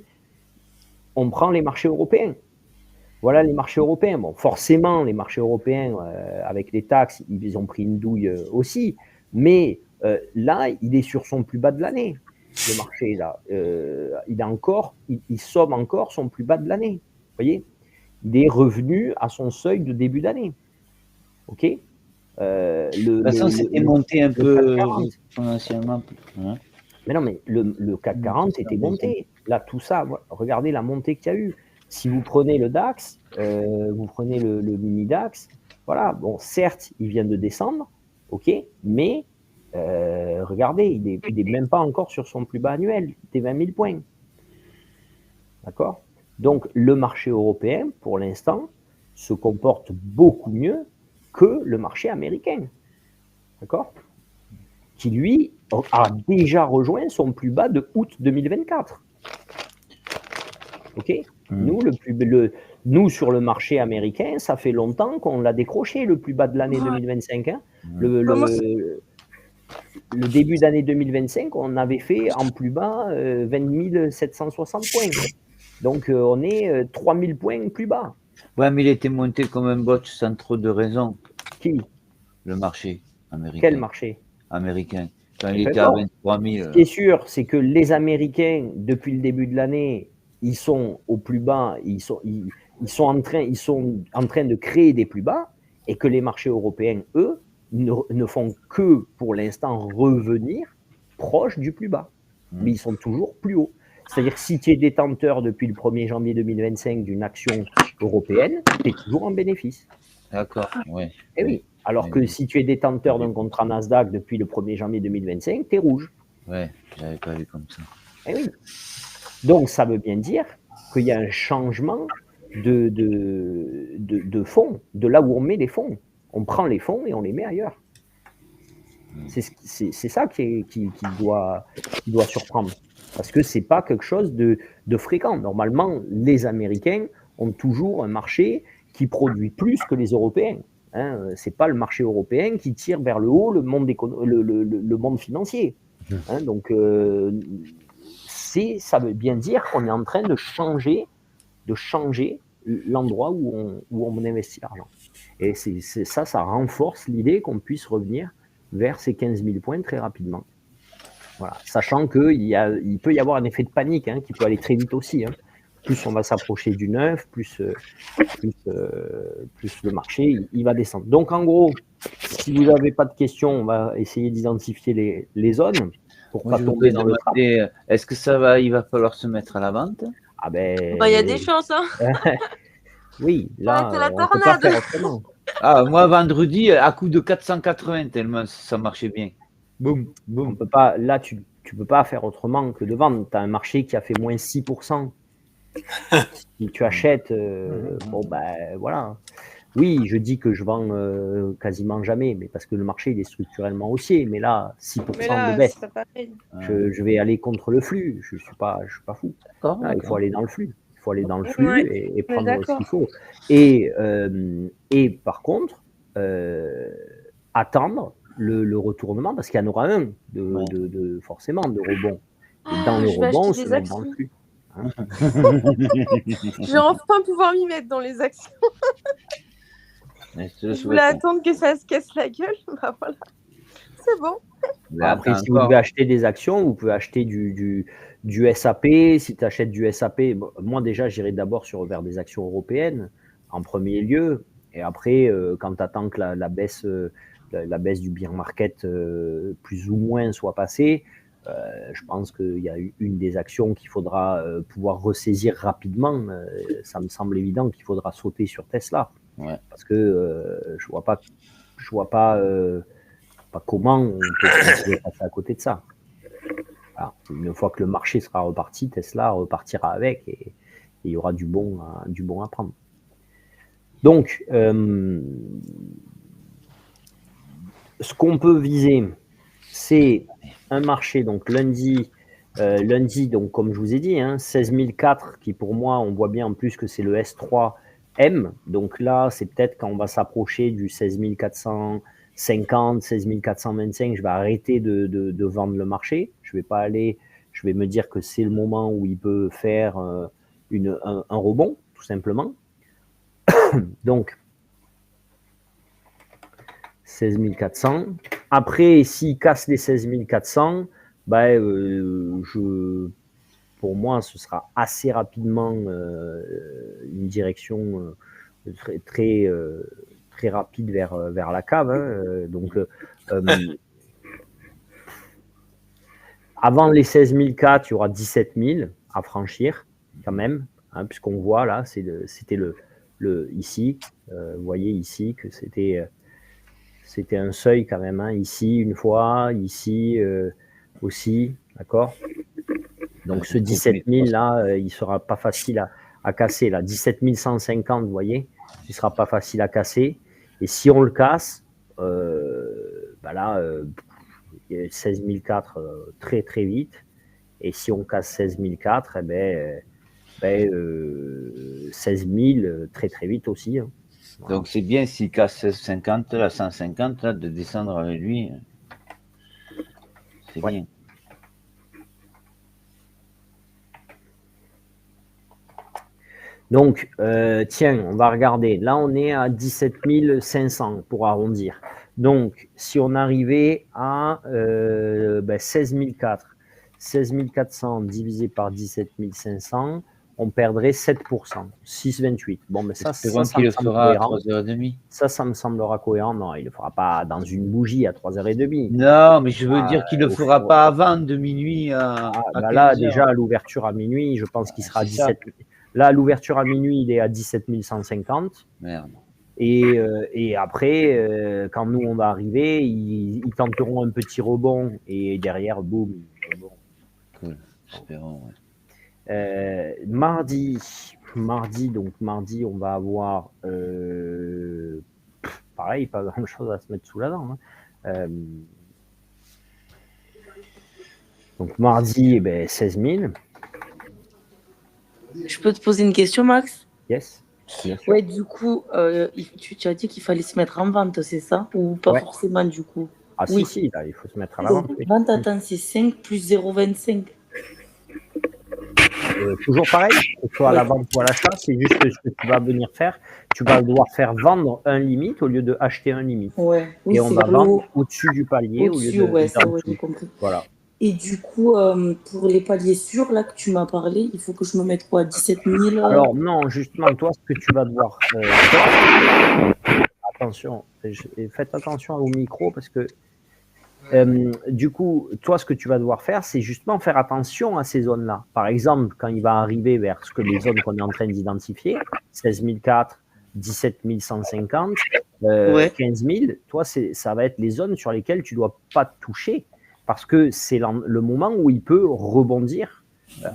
On prend les marchés européens. Voilà les marchés européens. Bon, forcément, les marchés européens, avec les taxes, ils ont pris une douille aussi. Mais là, il est sur son plus bas de l'année. Le marché, là, il somme encore son plus bas de l'année. Vous voyez ? Il est revenu à son seuil de début d'année. OK ? De toute façon, c'était monté un peu exponentiellement. Hein ? Mais non, mais le CAC 40 était monté. Là, tout ça, regardez la montée qu'il y a eu. Si vous prenez le DAX, vous prenez le mini DAX, voilà, bon, certes, il vient de descendre, OK, mais regardez, il est même pas encore sur son plus bas annuel, des 20 000 points. D'accord ? Donc, le marché européen, pour l'instant, se comporte beaucoup mieux que le marché américain. D'accord ? Qui, lui, a déjà rejoint son plus bas de août 2024. OK ? Nous, sur le marché américain, ça fait longtemps qu'on l'a décroché, le plus bas de l'année 2025. Hein. Le début d'année 2025, on avait fait en plus bas 20 760 points. Donc, on est 3000 points plus bas. Ouais, mais il était monté comme un bot sans trop de raison. Qui ? Le marché américain. Quel marché ? Américain. Quand il était à 23 000. Ce qui est sûr, c'est que les Américains, depuis le début de l'année, ils sont au plus bas, ils sont en train de créer des plus bas, et que les marchés européens, eux, ne font que, pour l'instant, revenir proche du plus bas. Mais ils sont toujours plus hauts. C'est-à-dire que si tu es détenteur depuis le 1er janvier 2025 d'une action européenne, tu es toujours en bénéfice. D'accord, oui. Et oui. Alors que si tu es détenteur d'un contrat Nasdaq depuis le 1er janvier 2025, tu es rouge. Ouais, je n'avais pas vu comme ça. Et oui. Donc, ça veut bien dire qu'il y a un changement de fonds, de là où on met les fonds. On prend les fonds et on les met ailleurs. C'est ça qui doit surprendre. Parce que ce n'est pas quelque chose de fréquent. Normalement, les Américains ont toujours un marché qui produit plus que les Européens. Hein, ce n'est pas le marché européen qui tire vers le haut le monde financier. Hein, donc, ça veut bien dire qu'on est en train de changer l'endroit où on investit l'argent. Et ça renforce l'idée qu'on puisse revenir vers ces 15 000 points très rapidement. Voilà. Sachant qu'il peut y avoir un effet de panique qui peut aller très vite aussi. Hein. Plus on va s'approcher du 9, plus le marché il va descendre. Donc en gros, si vous n'avez pas de questions, on va essayer d'identifier les zones pour pas tomber dans le trap. Est-ce que il va falloir se mettre à la vente ? Ah ben, il y a des chances. Hein. Oui, là, la on ne peut pas faire autrement. Ah, moi, vendredi, à coup de 480, tellement ça marchait bien. Boum, boum. On peut pas, là, tu peux pas faire autrement que de vendre. Tu as un marché qui a fait moins 6%. Si tu achètes, bon, ben voilà. Oui, je dis que je vends quasiment jamais, mais parce que le marché il est structurellement haussier. Mais là, 6% Mais de là, baisse, c'est pas pareil. je vais aller contre le flux. Je suis pas fou. D'accord, Ah, il faut d'accord. aller dans le flux. Il faut aller dans le flux Ouais, et on est prendre ce d'accord. qu'il faut. Et par contre, attendre le retournement, parce qu'il y en aura un forcément de rebond. Et dans le Je vais rebond, acheter se des mettre dans le actions. flux. Hein. Je vais enfin pouvoir m'y mettre dans les actions. Mais je te le Je voulais souhaite. attendre que ça se casse la gueule. Bah voilà, c'est bon. Mais Après, attends si vous encore. devez acheter des actions, vous pouvez acheter du SAP. Si tu achètes du SAP, bon, moi déjà, j'irai d'abord vers des actions européennes en premier lieu. Et après, quand tu attends que la baisse du bear market plus ou moins soit passée, je pense qu'il y a une des actions qu'il faudra pouvoir ressaisir rapidement. Ça me semble évident qu'il faudra sauter sur Tesla. Ouais. Parce que je vois pas comment on peut passer à côté de ça. Voilà. Une fois que le marché sera reparti, Tesla repartira avec et il y aura du bon à prendre. Donc, ce qu'on peut viser, c'est un marché, donc lundi, donc comme je vous ai dit, 16 004, qui pour moi, on voit bien en plus que c'est le S3M. Donc là, c'est peut-être quand on va s'approcher du 16 450, 16 425, je vais arrêter de vendre le marché. Je vais me dire que c'est le moment où il peut faire un rebond, tout simplement. Donc, 16 400. Après, s'il casse les 16 400, pour moi, ce sera assez rapidement une direction très rapide vers la cave. Donc, avant les 16 400, il y aura 17 000 à franchir quand même, puisqu'on voit là, c'était ici, vous voyez ici que c'était un seuil quand même, ici une fois, ici aussi, d'accord. Donc ce 17 000 là, il sera pas facile à casser là. 17 150, vous voyez, il sera pas facile à casser. Et si on le casse, là, 16 400 très très vite. Et si on casse 16 400, 16 000 très très vite aussi. Voilà. Donc c'est bien s'il casse 50, là, 150, là, de descendre avec lui. C'est bien. Donc, tiens, on va regarder. Là, on est à 17 500 pour arrondir. Donc, si on arrivait à 16 400, 16 400 divisé par 17 500, on perdrait 7%, 6,28. Bon, mais ça qu'il le fera à 3h30. Ça me semblera cohérent. Non, il ne le fera pas dans une bougie à 3h30. Non, mais je veux dire qu'il ne le fera pas avant de minuit à 15h. Là, déjà, à l'ouverture à minuit, je pense qu'il sera à 17 000. Là, à l'ouverture à minuit, il est à 17 150. Merde. Et après, quand nous, on va arriver, ils tenteront un petit rebond. Et derrière, boum. Rebond. Cool. Espérons, ouais. Mardi, on va avoir pareil, pas grand chose à se mettre sous la dent. Donc mardi, 16 000. Je peux te poser une question, Max? Yes. Ouais, du coup, tu as dit qu'il fallait se mettre en vente, c'est ça? Ou pas forcément, du coup? Ah oui. Si, là, il faut se mettre à la vente. Donc, vente à temps, c'est 5 plus 0,25. Toujours pareil, que ce soit à la vente ou à l'achat, c'est juste que ce que tu vas venir faire, tu vas devoir faire vendre un limite au lieu de acheter un limite. Ouais. Oui, et on va vendre au-dessus du palier au lieu de ça, j'ai compris. Voilà. Et du coup, pour les paliers sûrs là que tu m'as parlé, il faut que je me mette quoi, 17 000 Alors non, justement, toi, ce que tu vas devoir faire, attention, faites attention au micro parce que du coup, toi, ce que tu vas devoir faire, c'est justement faire attention à ces zones-là. Par exemple, quand il va arriver vers les zones qu'on est en train d'identifier, 16 400, 17 150, 15 000, toi, ça va être les zones sur lesquelles tu ne dois pas toucher parce que c'est le moment où il peut rebondir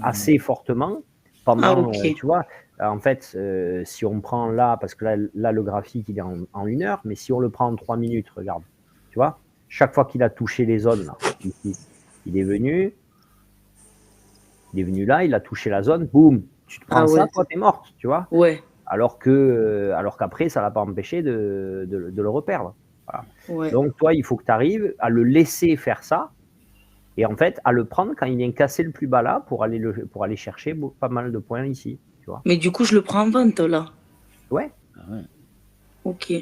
assez fortement pendant, tu vois. En fait, si on prend là, parce que là le graphique, il est en 1 heure, mais si on le prend en 3 minutes, regarde, tu vois, chaque fois qu'il a touché les zones, là, ici, il est venu là, il a touché la zone, boum, tu te prends ça, toi, t'es morte, tu vois. Ouais. Alors qu'après, ça ne l'a pas empêché de le reperdre. Voilà. Ouais. Donc, toi, il faut que tu arrives à le laisser faire ça et en fait, à le prendre quand il vient casser le plus bas là pour aller chercher pas mal de points ici. Tu vois. Mais du coup, je le prends en vente là. Ouais. Ok.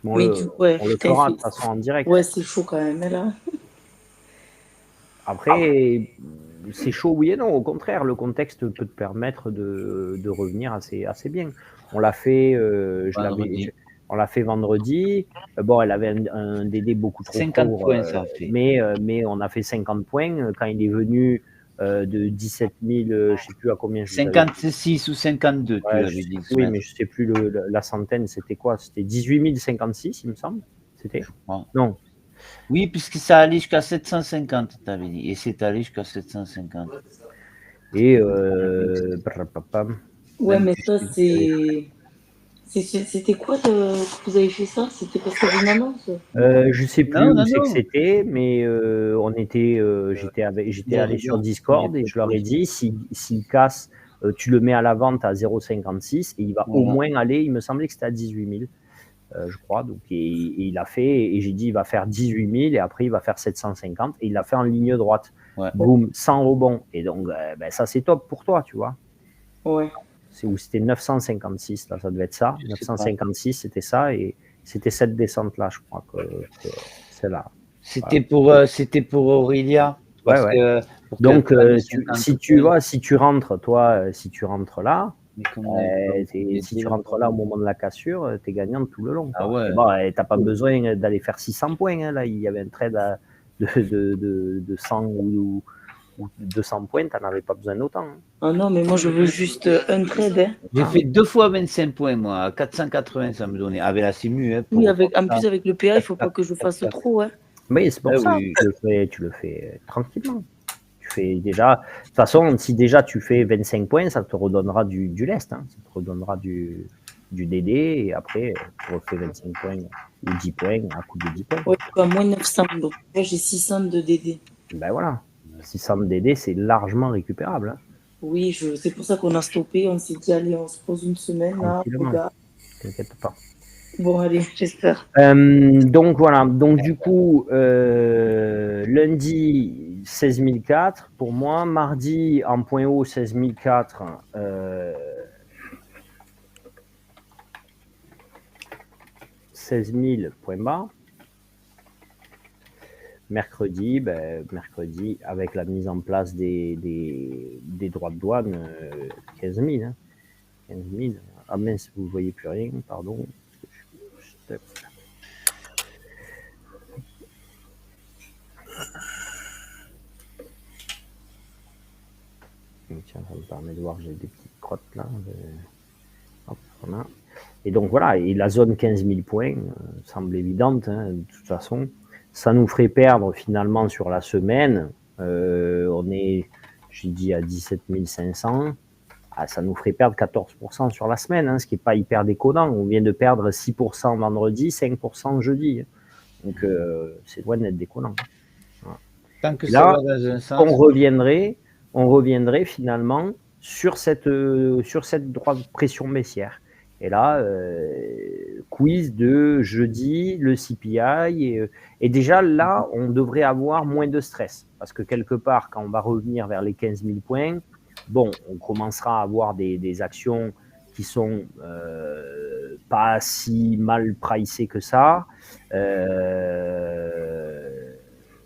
Bon, Mais on le fera de toute façon en direct. Ouais, c'est chaud quand même là. Après, c'est chaud, oui et non. Au contraire, le contexte peut te permettre de revenir assez bien. On l'a fait, on l'a fait vendredi. Bon, elle avait un DD beaucoup trop 50 court, points, ça fait. mais on a fait 50 points. Quand il est venu de 17 000, je ne sais plus à combien je 56 ou 52, ouais, tu l'avais dit. Oui, mais je ne sais plus la centaine, c'était quoi? C'était 18 056, il me semble. C'était non. Oui, puisque ça allait jusqu'à 750, tu avais dit. Et c'est allé jusqu'à 750. Et ouais, mais ça, c'était quoi que vous avez fait ça? C'était parce qu'il y avait une annonce? Je sais plus où c'est que c'était, mais j'étais allé sur Discord et je leur ai dit s'il casse, tu le mets à la vente à 0,56 et il va au moins aller, il me semblait que c'était à 18 000, je crois. Donc, et il a fait, et j'ai dit il va faire 18 000 et après il va faire 750 et il l'a fait en ligne droite. Ouais. Boum, sans rebond. Et donc, ça c'est top pour toi, tu vois. Ouais. C'est où c'était 956, là, ça devait être ça. 956, c'était ça, et c'était cette descente-là, je crois que c'est là. C'était pour Aurélia. Parce que, donc, si tu rentres, toi, si tu rentres là, si tu rentres là au moment de la cassure, tu es gagnant tout le long. Ah ouais. Bon, t'as pas besoin d'aller faire 600 points. Hein, là, il y avait un trade de 100 ou 200 points, tu n'en avais pas besoin d'autant. Hein. Ah non, mais moi, je veux juste un trade. Hein. J'ai fait 2 fois 25 points, moi. À 480, ça me donnait. Avec la Simu. Hein, oui, en plus, avec le PA, il ne faut pas que je fasse trop. Hein. Oui, c'est pour ça. Oui. Tu le fais tranquillement. Tu fais déjà. De toute façon, si déjà tu fais 25 points, ça te redonnera du lest. Hein. Ça te redonnera du DD. Et après, tu refais 25 points ou 10 points à coup de 10 points. Oui, à moins 900. Donc, moi, j'ai 600 de DD. Ben voilà. 600 de DD, c'est largement récupérable. Hein. Oui, c'est pour ça qu'on a stoppé. On s'est dit, allez, on se pose une semaine. Là, t'inquiète pas. Bon, allez, j'espère. Donc voilà. Donc du coup, lundi 16 004 pour moi. Mardi en point haut 16 004. 16 000 point bas. Mercredi, avec la mise en place des droits de douane, 15 000. Hein. 15 000. Ah mince, vous ne voyez plus rien, pardon. Tiens, ça me permet de voir que j'ai des petites crottes là. Hop, voilà. Et donc voilà, et la zone 15 000 points semble évidente, hein, de toute façon. Ça nous ferait perdre finalement sur la semaine. On est, j'ai dit, à 17 500. Ça nous ferait perdre 14% sur la semaine, hein, ce qui n'est pas hyper déconnant. On vient de perdre 6% vendredi, 5% jeudi. Donc, c'est loin d'être déconnant. Voilà. Tant que là, ça va dans un sens, on reviendrait finalement sur cette droite pression baissière. Et là, quiz de jeudi, le CPI. Et déjà, là, on devrait avoir moins de stress. Parce que quelque part, quand on va revenir vers les 15 000 points, bon, on commencera à avoir des actions qui sont pas si mal pricées que ça.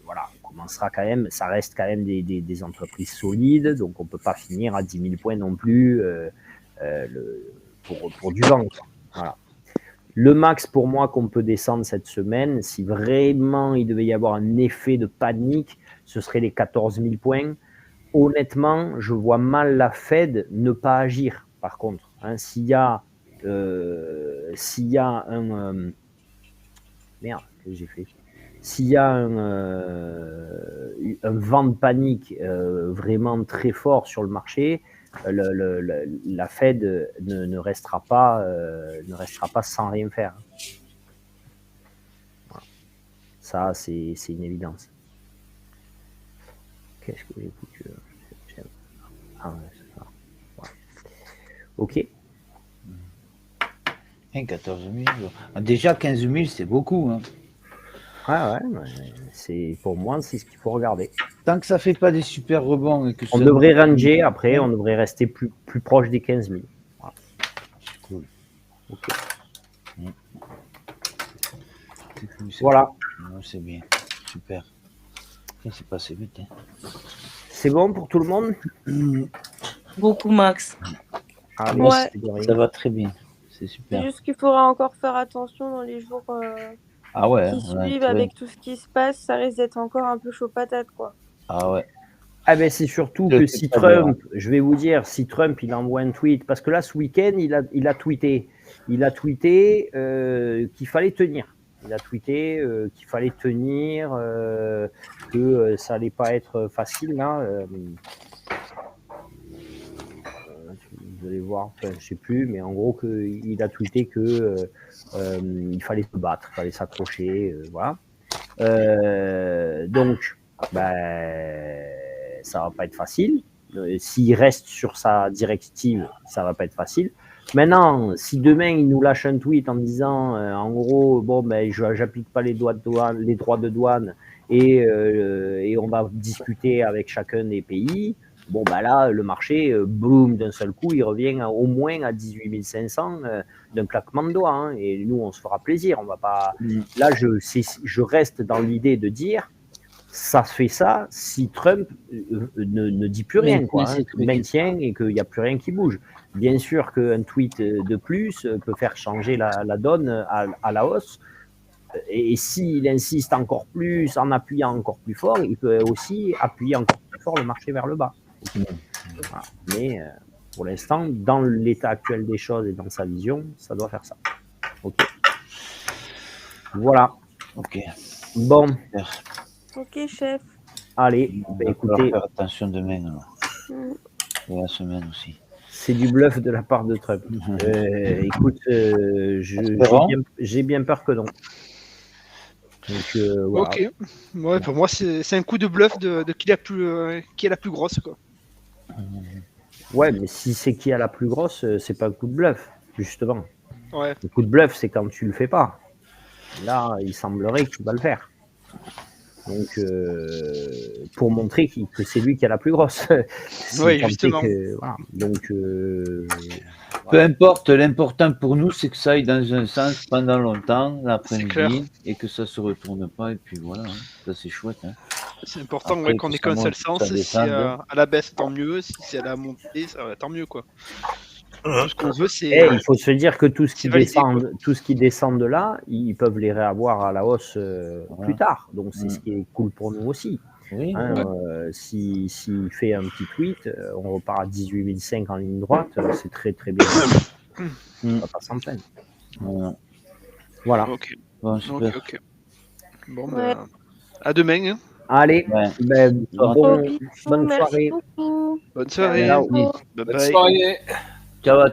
Voilà, on commencera quand même, ça reste quand même des entreprises solides, donc on ne peut pas finir à 10 000 points non plus pour du vent. Voilà. Le max pour moi qu'on peut descendre cette semaine, si vraiment il devait y avoir un effet de panique, ce serait les 14 000 points. Honnêtement, je vois mal la Fed ne pas agir. Par contre, hein, s'il y a un merde, que j'ai fait. S'il y a un vent de panique vraiment très fort sur le marché, la Fed ne restera pas sans rien faire. Voilà. Ça, c'est une évidence. Qu'est-ce que j'écoute? Ah ouais, c'est ça. Ouais. Ok. 14 000. Déjà 15 000, c'est beaucoup. Hein. Ouais, pour moi, c'est ce qu'il faut regarder. Tant que ça fait pas des super rebonds et que on devrait ranger, après, on devrait rester plus proche des 15 000. Voilà. Cool. Ok. Voilà. C'est bien. Super. C'est passé vite. Hein. C'est bon pour tout le monde? Beaucoup, Max. Allez, Ouais. Ça va très bien. C'est super. C'est juste qu'il faudra encore faire attention dans les jours qui suivent avec tout ce qui se passe. Ça risque d'être encore un peu chaud patate, quoi. Ah ouais. Ah ben c'est surtout que si Trump, je vais vous dire, si Trump il envoie un tweet, parce que là ce week-end il a tweeté qu'il fallait tenir. Il a tweeté qu'il fallait tenir, que ça allait pas être facile là. Vous allez voir, enfin, je sais plus, mais en gros il a tweeté que il fallait se battre, il fallait s'accrocher, voilà. Donc, ça va pas être facile. S'il reste sur sa directive, ça va pas être facile. Maintenant, si demain il nous lâche un tweet en disant, en gros, bon, j'applique pas les droits de douane et on va discuter avec chacun des pays. Bon, là, le marché, boum, d'un seul coup, il revient au moins à 18 500 d'un claquement de doigts. Hein, et nous, on se fera plaisir. On va pas. Là, je reste dans l'idée de dire, ça fait ça si Trump ne dit plus rien, quoi, maintient et qu'il n'y a plus rien qui bouge. Bien sûr qu'un tweet de plus peut faire changer la donne à la hausse. Et s'il insiste encore plus, en appuyant encore plus fort, il peut aussi appuyer encore plus fort le marché vers le bas. Voilà. Mais pour l'instant, dans l'état actuel des choses et dans sa vision, ça doit faire ça. Ok. Voilà. Ok. Bon. Ok, chef. Allez, écoutez. Faire attention demain. Et la semaine aussi. C'est du bluff de la part de Trump. Écoute, j'ai bien peur que non. Donc, voilà. Ok. Ouais, pour moi, c'est un coup de bluff de qui est la plus grosse, quoi. Ouais, mais si c'est qui a la plus grosse, c'est pas un coup de bluff, justement. Ouais. Le coup de bluff, c'est quand tu le fais pas. Là, il semblerait que tu vas le faire. Donc, pour montrer que c'est lui qui a la plus grosse. Oui, justement. Voilà. Donc, peu importe, l'important pour nous, c'est que ça aille dans un sens pendant longtemps, l'après-midi, et que ça se retourne pas, et puis voilà, hein. Ça c'est chouette. Hein. C'est important qu'on ait qu'un seul sens. Si à la baisse, tant mieux. Si c'est à la montée, tant mieux, quoi. Tout ce qu'on veut, c'est. Il faut se dire que tout ce qui descend de là, ils peuvent les réavoir à la hausse plus tard. Donc c'est ce qui est cool pour nous aussi. Oui, s'il fait un petit tweet, on repart à 18 500 en ligne droite, c'est très très bien. On va pas s'en plaindre. Voilà. Ok. Bon, super. Ok. Bon, à demain. Hein. Allez, bonne soirée. Merci beaucoup. Bonne soirée. Ciao. Bye bye. Bonne soirée. Ciao à tous.